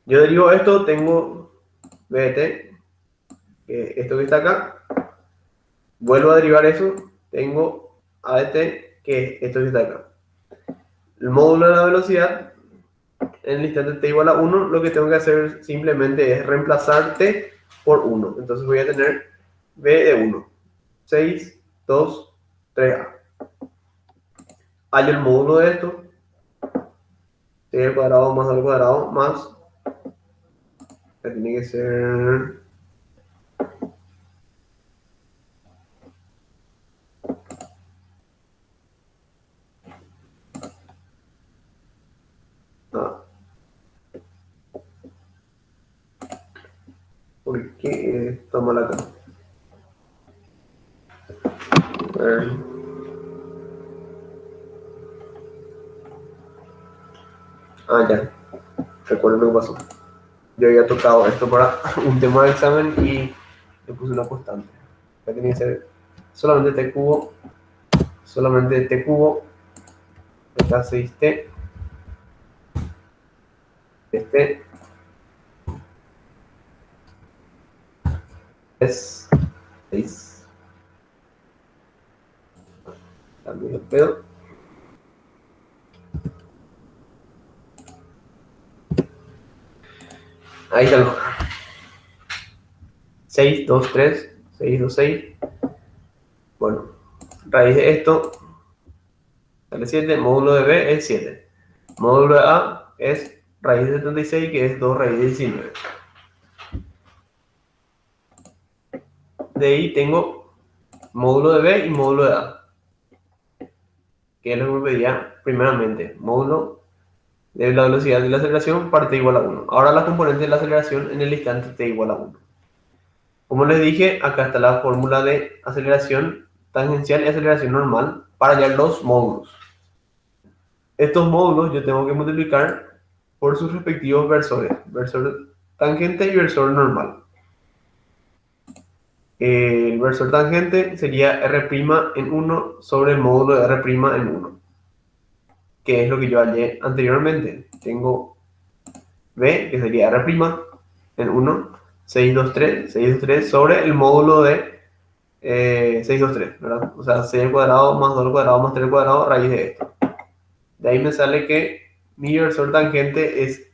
Yo derivo esto, tengo b de t, que esto que está acá. Vuelvo a derivar eso, tengo a de t, que es esto que está acá. El módulo de la velocidad en el instante t igual a 1, lo que tengo que hacer simplemente es reemplazar t por 1. Entonces voy a tener b de 1. 6, 2, 3a. Hallo el módulo de esto. T al cuadrado más al cuadrado más. Tiene que ser. ¿Por qué está mal acá? A ver. Ya. Recuerdo lo que pasó. Yo había tocado esto para un tema de examen y le puse una constante. Ya tenía que ser solamente t cubo. Solamente t cubo. Acá 6t. Este. es 6. También el pedo. Ahí está el 6, 2, 3, 6, 2, 6. Bueno, raíz de esto sale 7, módulo de B es 7. Módulo de A es raíz de 76, que es 2 raíz de 19. De ahí tengo módulo de B y módulo de A, que es lo que me pedía primeramente. Módulo de la velocidad de la aceleración para t igual a 1. Ahora la componente de la aceleración en el instante t igual a 1. Como les dije, acá está la fórmula de aceleración tangencial y aceleración normal para hallar los módulos. Estos módulos yo tengo que multiplicar por sus respectivos versores, versor tangente y versor normal. El versor tangente sería R' en 1 sobre el módulo de R' en 1, que es lo que yo hallé anteriormente. Tengo B, que sería R' en 1, 623 sobre el módulo de 623, ¿verdad? O sea, 6 al cuadrado más 2 al cuadrado más 3 al cuadrado, raíz de esto. De ahí me sale que mi versor tangente es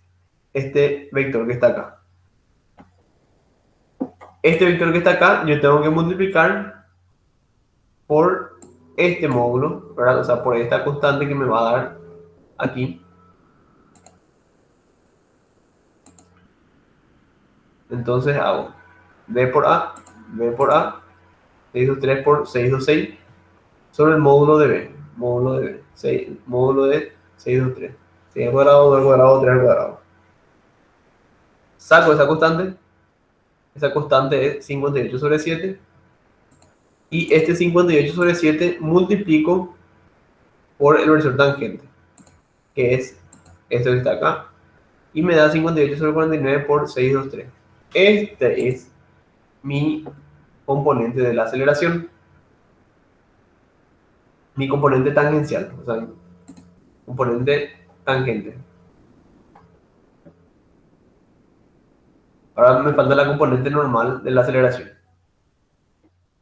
este vector que está acá. Este vector que está acá, yo tengo que multiplicar por este módulo, ¿verdad? O sea, por esta constante que me va a dar aquí. Entonces hago B por A, 623 por 626 sobre el módulo de B, módulo de 623. 6 al cuadrado, 2 al cuadrado, 3 al cuadrado. Saco esa constante es 58 sobre 7. Y este 58 sobre 7 multiplico por el versor tangente, que es esto que está acá. Y me da 58 sobre 49 por 623. Este es mi componente de la aceleración. Mi componente tangencial, o sea, componente tangente. Ahora me falta la componente normal de la aceleración.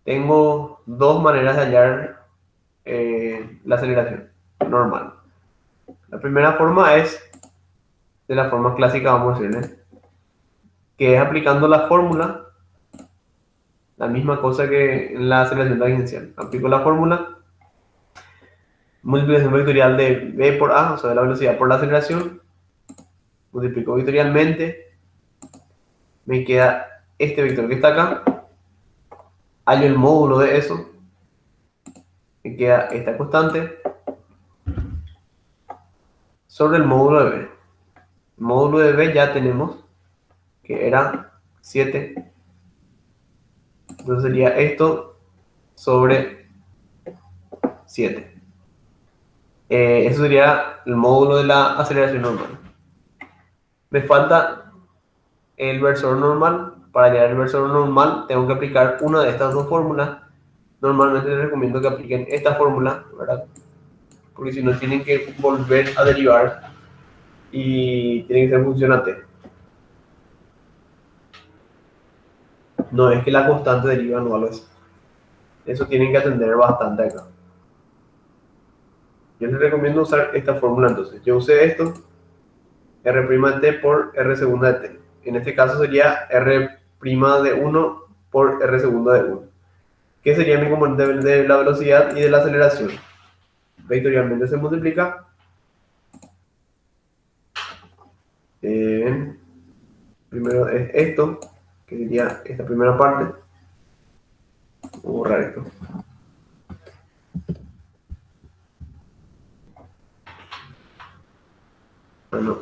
Tengo dos maneras de hallar la aceleración normal. La primera forma es de la forma clásica, vamos a decirle, que es aplicando la fórmula, la misma cosa que en la aceleración tangencial. Aplico la fórmula, multiplicación vectorial de B por A, o sea, de la velocidad por la aceleración, multiplico vectorialmente, me queda este vector que está acá, hallo el módulo de eso, me queda esta constante, sobre el módulo de B. El módulo de B ya tenemos, que era 7, entonces sería esto sobre 7. Eso sería el módulo de la aceleración normal. Me falta el versor normal. Para hallar el versor normal tengo que aplicar una de estas dos fórmulas. Normalmente les recomiendo que apliquen esta fórmula, ¿verdad? Porque si no tienen que volver a derivar y tienen que ser función t. No es que la constante deriva no algo así. Eso tienen que atender bastante acá. Yo les recomiendo usar esta fórmula entonces. Yo usé esto, R' de t por R segunda de t. En este caso sería R' de 1 por R segunda de 1. Que sería mi componente de la velocidad y de la aceleración. Vectorialmente se multiplica. Primero es esto, que sería esta primera parte. Voy a borrar esto. Bueno.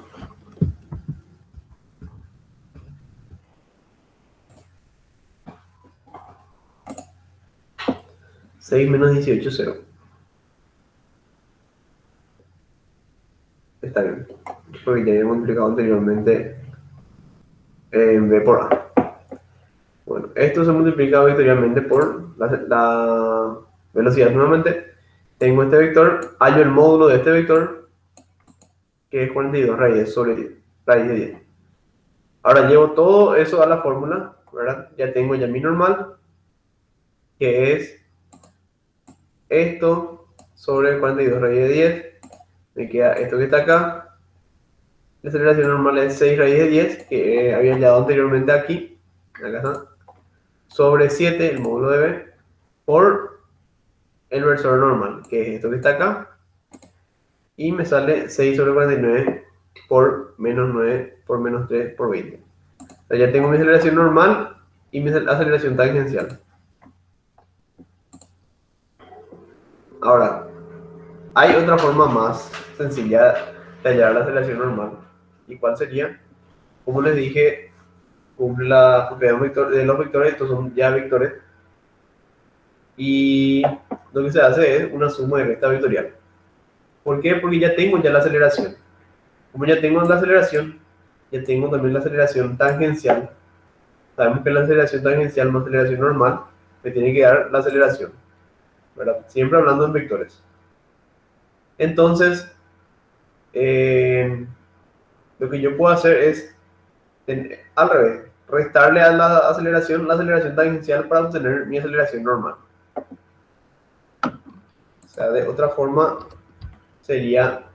6 menos 18, 0. Está bien. Porque ya había multiplicado anteriormente en B por A. Bueno, esto se multiplica vectorialmente por la velocidad nuevamente. Tengo este vector, hallo el módulo de este vector, que es 42 raíz sobre 10, raíz de 10. Ahora llevo todo eso a la fórmula ¿verdad? Ya tengo ya mi normal, que es esto sobre 42 raíz de 10. Me queda esto que está acá. La aceleración normal es 6 raíz de 10, que había hallado anteriormente aquí. Acá está. Sobre 7, el módulo de B, por el versor normal, que es esto que está acá. Y me sale 6 sobre 49 por menos 9 por menos 3 por 20. O sea, ya tengo mi aceleración normal y mi aceleración tangencial. Ahora, hay otra forma más sencilla de hallar la aceleración normal. ¿Y cuál sería? Como les dije, cumple la propiedad de los vectores, estos son ya vectores. Y lo que se hace es una suma de recta vectorial. ¿Por qué? Porque ya tengo ya la aceleración. Como ya tengo la aceleración, ya tengo también la aceleración tangencial. Sabemos que la aceleración tangencial más aceleración normal me tiene que dar la aceleración, ¿verdad? Siempre hablando en vectores. Entonces, lo que yo puedo hacer es, al revés, restarle a la aceleración tangencial para obtener mi aceleración normal. O sea, de otra forma sería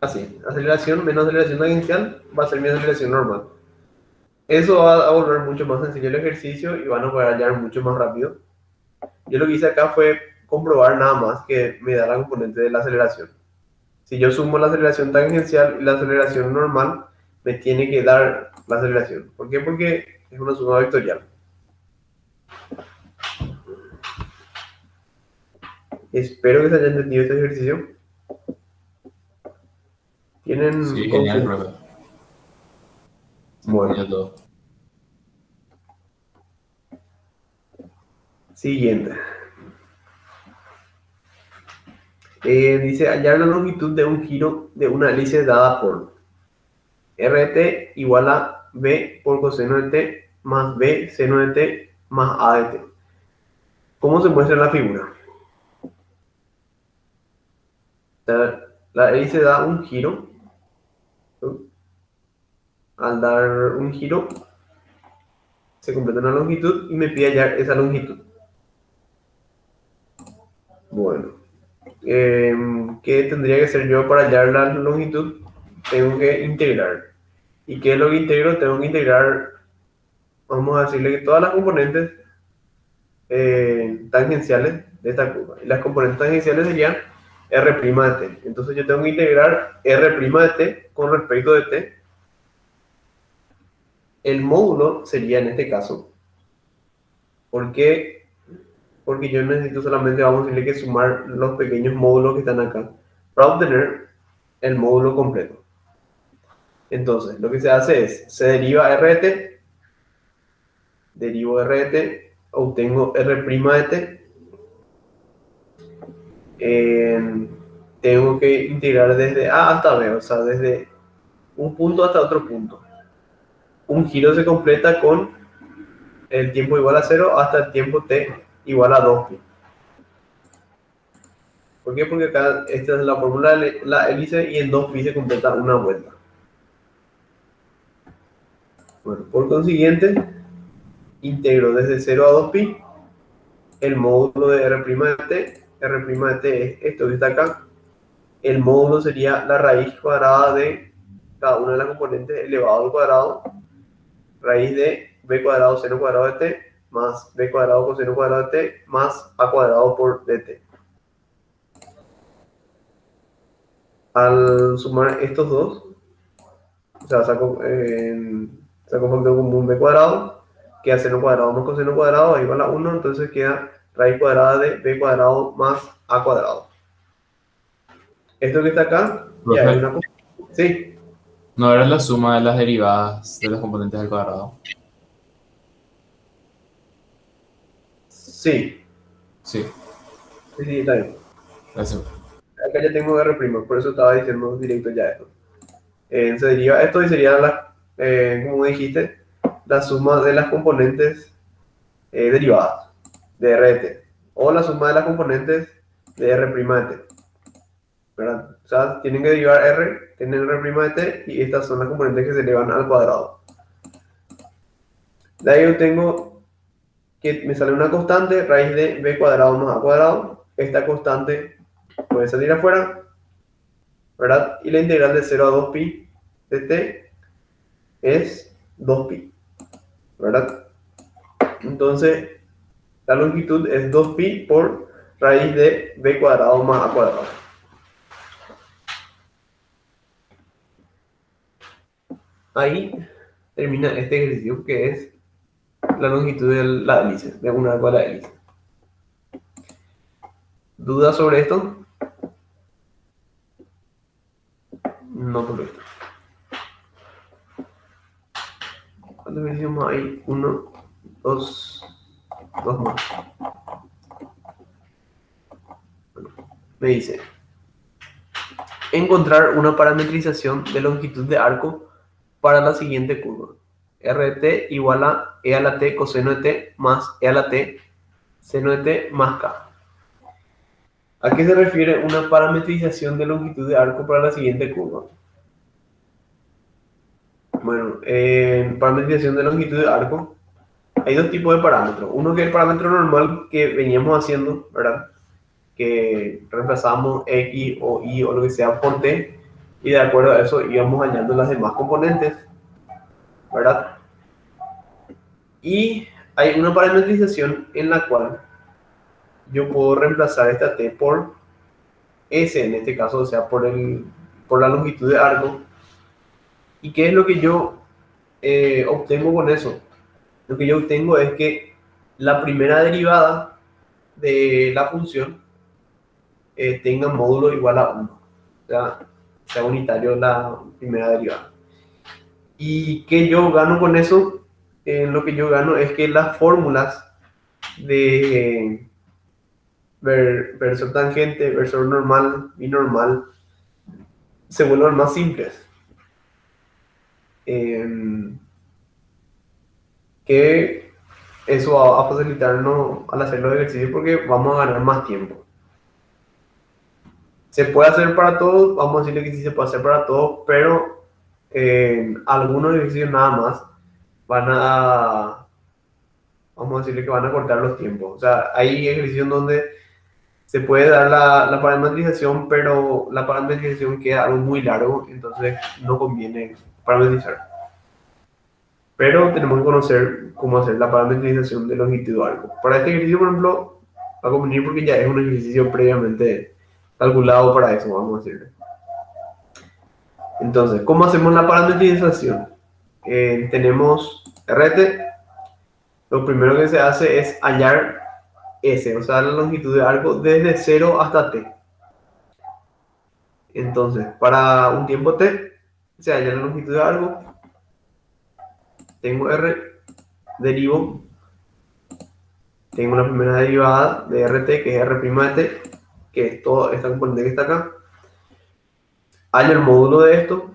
así: aceleración menos aceleración tangencial va a ser mi aceleración normal. Eso va a volver mucho más sencillo el ejercicio y van a poder hallar mucho más rápido. Yo lo que hice acá fue comprobar nada más que me da la componente de la aceleración. Si yo sumo la aceleración tangencial y la aceleración normal, me tiene que dar la aceleración. ¿Por qué? Porque es una suma vectorial. Espero que se haya entendido este ejercicio. ¿Tienen Sí, genial, consultas? profe. Se Bueno, entendió todo. siguiente. Dice hallar la longitud de un giro de una hélice dada por RT igual a B por coseno de T más B seno de T más A de T. ¿Cómo se muestra en la figura? La hélice da un giro. Al dar un giro, se completa una longitud y me pide hallar esa longitud. Bueno, ¿qué tendría que hacer yo para hallar la longitud? Tengo que integrar. ¿Y qué es lo que integro? Tengo que integrar, vamos a decirle que todas las componentes tangenciales de esta curva. Y las componentes tangenciales serían R' de t. Entonces yo tengo que integrar R' de t con respecto de t. El módulo sería en este caso. ¿Por qué? Porque yo necesito solamente, vamos a decirle que sumar los pequeños módulos que están acá para obtener el módulo completo. Entonces, lo que se hace es, se deriva R de t, derivo R de t, obtengo R' de t, tengo que integrar desde A hasta B, o sea, desde un punto hasta otro punto. Un giro se completa con el tiempo igual a 0 hasta el tiempo t igual a 2pi. ¿Por qué? Porque acá esta es la fórmula de la hélice y en 2pi se completa una vuelta. Bueno, por consiguiente, integro desde 0 a 2pi el módulo de R' de t. R' de t es esto que está acá. El módulo sería la raíz cuadrada de cada una de las componentes elevado al cuadrado, raíz de b cuadrado seno cuadrado de t más b cuadrado coseno cuadrado de t más a cuadrado por dt. Al sumar estos dos, o sea, saco factor común b cuadrado, queda seno cuadrado más coseno cuadrado igual a 1, entonces queda raíz cuadrada de b cuadrado más a cuadrado. Esto que está acá, ya es Profe, una... Sí, ¿no era la suma de las derivadas de los componentes al cuadrado? sí, Sí, sí, está bien. gracias. Acá ya tengo R', por eso estaba diciendo directo ya esto. Se deriva esto y sería, como dijiste, la suma de las componentes derivadas. de r de t, o la suma de las componentes de r' de t, ¿verdad? O sea, tienen que derivar r, tienen r' de t, y estas son las componentes que se elevan al cuadrado. De ahí yo tengo que me sale una constante, raíz de b cuadrado más a cuadrado. Esta constante puede salir afuera, ¿verdad? Y la integral de 0 a 2pi de t es 2pi, ¿verdad? Entonces, la longitud es 2pi por raíz de b cuadrado más a cuadrado. Ahí termina este ejercicio, que es la longitud de la hélice, de un arco a la hélice. ¿Dudas sobre esto? No, por esto. ¿Cuántos ejercicios más hay? Uno, dos más. Bueno, me dice: encontrar una parametrización de longitud de arco para la siguiente curva. R de t igual a e a la t coseno de t más e a la t seno de t más k. ¿A qué se refiere una parametrización de longitud de arco para la siguiente curva? Bueno, en parametrización de longitud de arco hay dos tipos de parámetros. Uno que es el parámetro normal que veníamos haciendo, ¿verdad? Que reemplazamos x o y o lo que sea por t, y de acuerdo a eso íbamos añadiendo las demás componentes, ¿verdad? Y hay una parametrización en la cual yo puedo reemplazar esta t por s, en este caso, o sea, por la longitud de arco. ¿Y qué es lo que yo obtengo con eso? Lo que yo obtengo es que la primera derivada de la función tenga módulo igual a 1. O sea unitario la primera derivada. ¿Y qué yo gano con eso? Lo que yo gano es que las fórmulas de versor tangente, versor normal, binormal, se vuelven más simples. Que eso va a facilitarnos al hacer los ejercicios, porque vamos a ganar más tiempo. ¿Se puede hacer para todos? Vamos a decirle que sí se puede hacer para todos, pero algunos ejercicios nada más vamos a decirle que van a cortar los tiempos. O sea, hay ejercicios donde se puede dar la parametrización, pero la parametrización queda algo muy largo, entonces no conviene parametrizar. Pero tenemos que conocer cómo hacer la parametrización de longitud de arco. Para este ejercicio, por ejemplo, va a convenir porque ya es un ejercicio previamente calculado para eso, vamos a decirle. Entonces, ¿cómo hacemos la parametrización? Tenemos RT. Lo primero que se hace es hallar S, o sea, la longitud de arco desde 0 hasta t. Entonces, para un tiempo t, se halla la longitud de arco. Tengo R, derivo. Tengo la primera derivada de RT, que es R' de t, que es toda esta componente que está acá. Hallo el módulo de esto.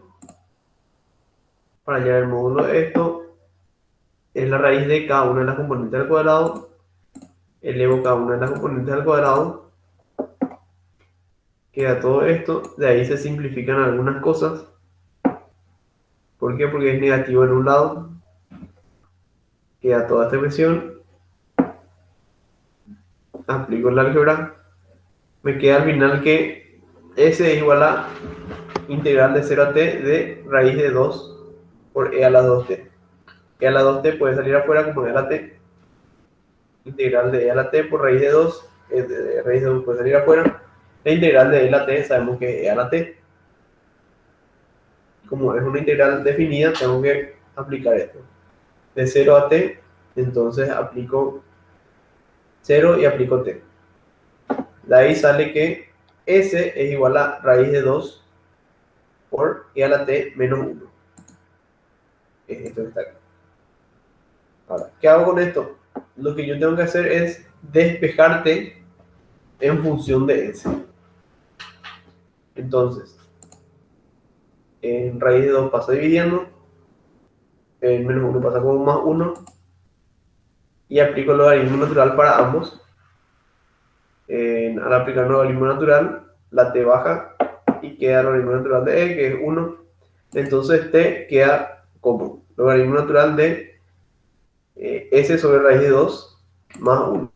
Para hallar el módulo de esto, es la raíz de cada una de las componentes al cuadrado. Elevo cada una de las componentes al cuadrado. Queda todo esto. De ahí se simplifican algunas cosas. ¿Por qué? Porque es negativo en un lado. Queda toda esta expresión. Aplico el álgebra. Me queda al final que S es igual a integral de 0 a t de raíz de 2 por e a la 2t. E a la 2t puede salir afuera como e a la t. Integral de e a la t por raíz de 2, de raíz de 2 puede salir afuera. La integral de e a la t sabemos que es e a la t. Como es una integral definida, tengo que aplicar esto. De 0 a t, entonces aplico 0 y aplico t. De ahí sale que s es igual a raíz de 2 por e a la t menos 1. Es esto que está acá. Ahora, ¿qué hago con esto? Lo que yo tengo que hacer es despejar t en función de s. Entonces, en raíz de 2 pasa dividiendo, en menos 1 pasa como más 1, y aplico el logaritmo natural para ambos. Al aplicar el logaritmo natural, la t baja y queda el logaritmo natural de e, que es 1. Entonces t queda como logaritmo natural de s sobre raíz de 2 más 1.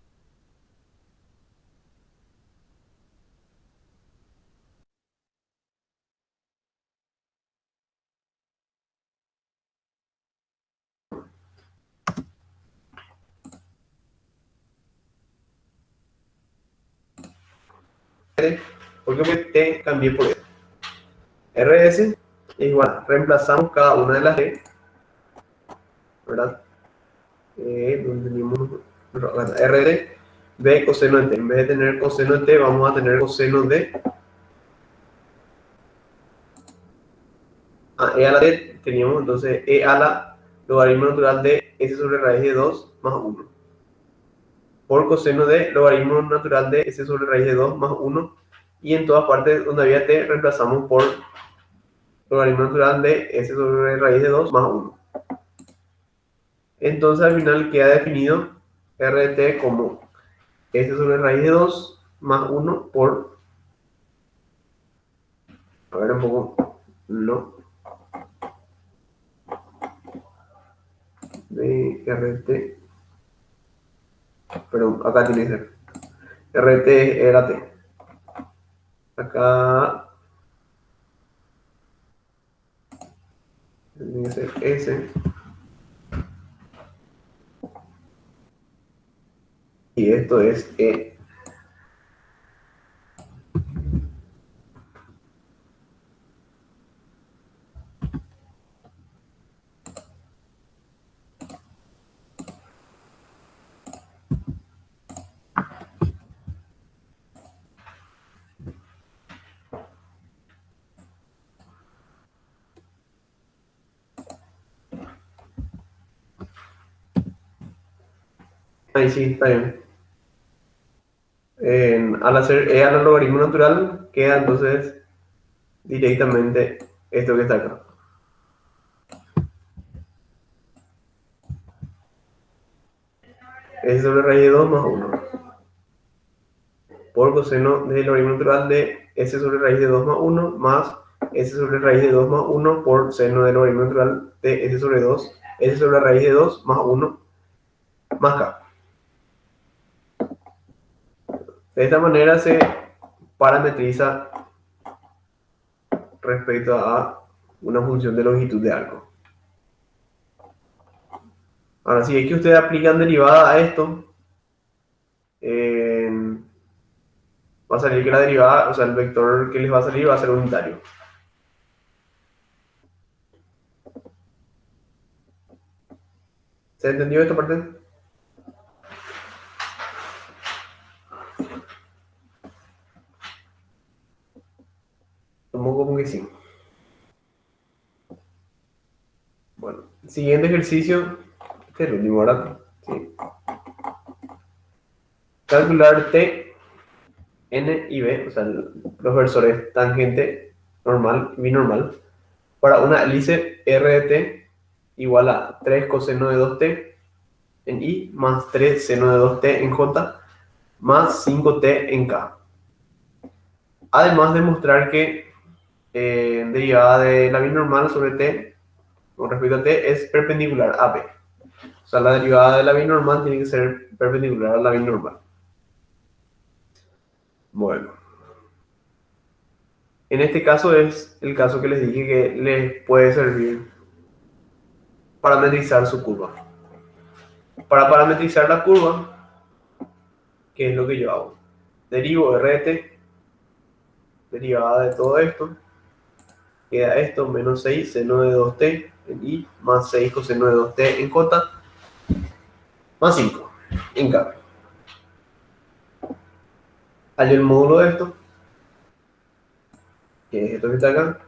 ¿Por qué? Porque t cambié por s. rs es igual, reemplazamos cada una de las t, ¿verdad? Donde tenemos rd de coseno de t. En vez de tener coseno de t, vamos a tener coseno de e a la t. Teníamos entonces e a la logaritmo natural de s sobre raíz de 2 más 1 por coseno de logaritmo natural de s sobre raíz de 2 más 1, y en todas partes donde había t reemplazamos por logaritmo natural de s sobre raíz de 2 más 1. Entonces al final queda definido r de t como s sobre raíz de 2 más 1 por, a ver un poco, no, de rt, pero acá tiene que ser rt era t, acá tiene que ser s, y esto es e. Ahí sí, está bien. Al hacer e al logaritmo natural, queda entonces directamente esto que está acá. S sobre raíz de 2 más 1 por coseno del logaritmo natural de s sobre raíz de 2 más 1 más s sobre raíz de 2 más 1 por seno del logaritmo natural de s sobre 2, s sobre raíz de 2 más 1 más k. De esta manera se parametriza respecto a una función de longitud de arco. Ahora, si es que ustedes aplican derivada a esto, va a salir que la derivada, o sea, el vector que les va a salir va a ser unitario. ¿Se entendió esta parte? Tomo como que sí. Bueno, siguiente ejercicio. Este es el último, ¿verdad? Sí. Calcular t, n y b, o sea, los versores tangente normal y binormal, para una hélice r de t igual a 3 coseno de 2t en i más 3 seno de 2t en j más 5t en k. Además de mostrar que derivada de la binormal sobre t con respecto a t es perpendicular a b. O sea, la derivada de la binormal tiene que ser perpendicular a la binormal. Bueno. En este caso es el caso que les dije que les puede servir parametrizar su curva. Para parametrizar la curva, ¿qué es lo que yo hago? Derivo r de t, derivada de todo esto, queda esto, menos 6 seno de 2t en i, más 6 coseno de 2t en j, más 5 en k. Hallo el módulo de esto, que es esto que está acá,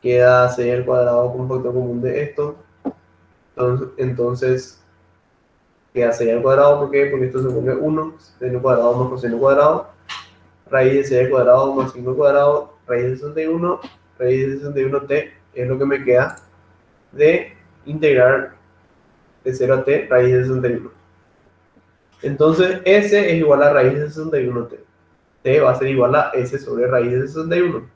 queda 6 al cuadrado con factor común de esto, entonces queda 6 al cuadrado, ¿por qué? Porque esto se pone 1, seno cuadrado más coseno cuadrado, raíz de 6 al cuadrado más 5 al cuadrado, raíz de 61, raíz de 61t es lo que me queda de integrar de 0 a t, raíz de 61. Entonces, S es igual a raíz de 61t. T va a ser igual a S sobre raíz de 61.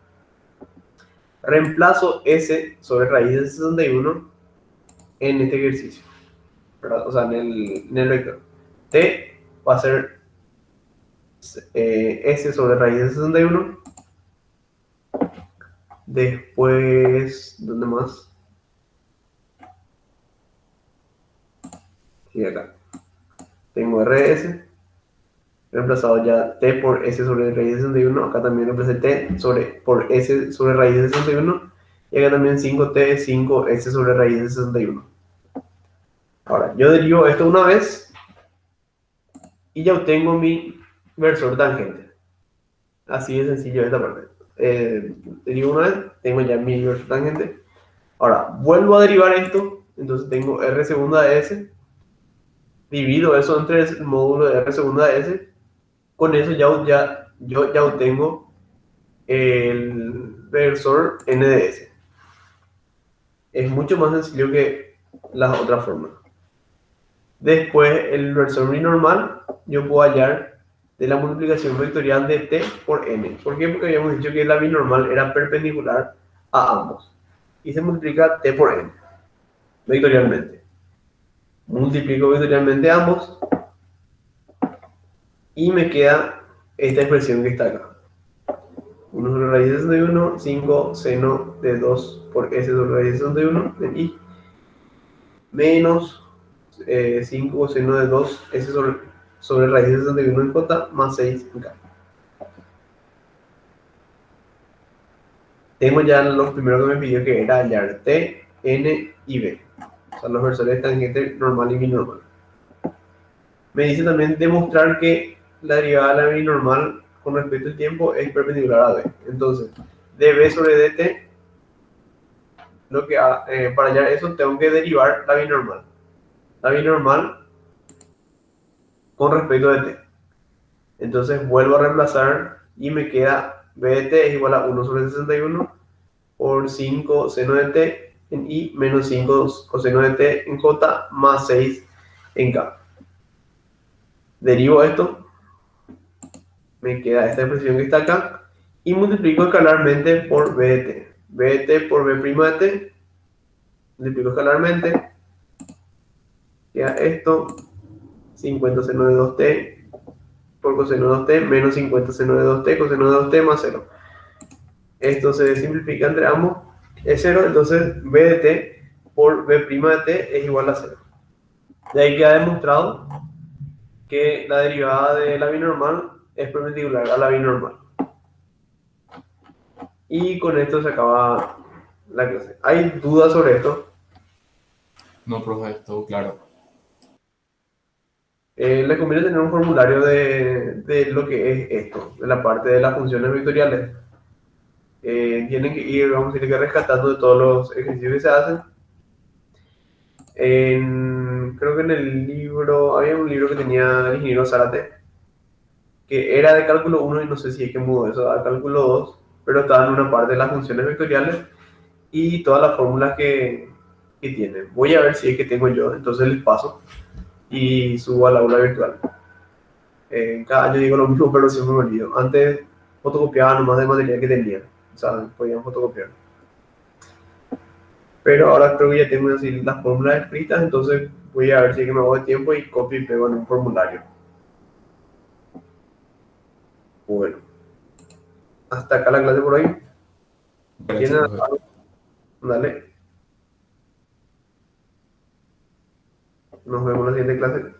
Reemplazo S sobre raíz de 61 en este ejercicio, ¿verdad? O sea, en el vector. T va a ser S sobre raíz de 61. Después, ¿dónde más? Y acá. Tengo RS, reemplazado ya T por S sobre raíz de 61. Acá también reemplacé T por S sobre raíz de 61. Y acá también 5T, 5S sobre raíz de 61. Ahora, yo derivo esto una vez y ya obtengo mi versor tangente. Así de sencillo esta parte. Derivo una vez, tengo ya mi versor tangente. Ahora, vuelvo a derivar esto, entonces tengo R segunda de S, divido eso entre el módulo de R segunda de S, con eso yo ya obtengo el versor N de S. Es mucho más sencillo que las otras formas. Después, el versor binormal, yo puedo hallar de la multiplicación vectorial de T por N. ¿Por qué? Porque habíamos dicho que la binormal era perpendicular a ambos. Y se multiplica T por N, vectorialmente. Multiplico vectorialmente ambos y me queda esta expresión que está acá. 1 sobre raíz de 61, 5 seno de 2 por S sobre raíz de 61 en I, menos 5 seno de 2 S sobre raíz de 61 en J, más 6 en K. Tengo ya los primeros que me pidió, que era hallar T, N y B. O sea, los versores tangente normal y binormal. Me dice también demostrar que la derivada de la binormal con respecto al tiempo es perpendicular a B. Entonces, dB sobre dt, para hallar eso tengo que derivar la binormal. La binormal con respecto a dt. Entonces vuelvo a reemplazar y me queda b de t es igual a 1 sobre 61 por 5 seno de t en i menos 5 coseno de t en j más 6 en k. Derivo esto, me queda esta expresión que está acá y multiplico escalarmente por b de t. B de t por b' de t, multiplico escalarmente, queda esto, 50 seno de 2t por coseno de 2t menos 50 seno de 2t coseno de 2t más 0. Esto se simplifica entre ambos, es 0, entonces b de t por b' de t es igual a 0. De ahí queda demostrado que la derivada de la binormal es perpendicular a la binormal. Y con esto se acaba la clase. ¿Hay dudas sobre esto? No, profe, todo claro. Les conviene tener un formulario de lo que es esto, de la parte de las funciones vectoriales. Tienen que ir, vamos a decir, que rescatando de todos los ejercicios que se hacen. Creo que en el libro, había un libro que tenía el ingeniero Zárate, que era de cálculo 1 y no sé si es que mudó eso a cálculo 2, pero estaba en una parte de las funciones vectoriales y todas las fórmulas que tiene. Voy a ver si es que tengo yo, entonces les paso y subo al aula virtual. Cada año digo lo mismo, pero siempre me olvido. Antes fotocopiaba nomás de material que tenía, o sea, podían fotocopiar. Pero ahora creo que ya tengo así las fórmulas escritas, entonces voy a ver si es que me hago de tiempo y copio y pego en un formulario. Bueno, hasta acá la clase por hoy. Gracias, ¿Tienen profe. algo? Dale. Nos vemos en la siguiente clase.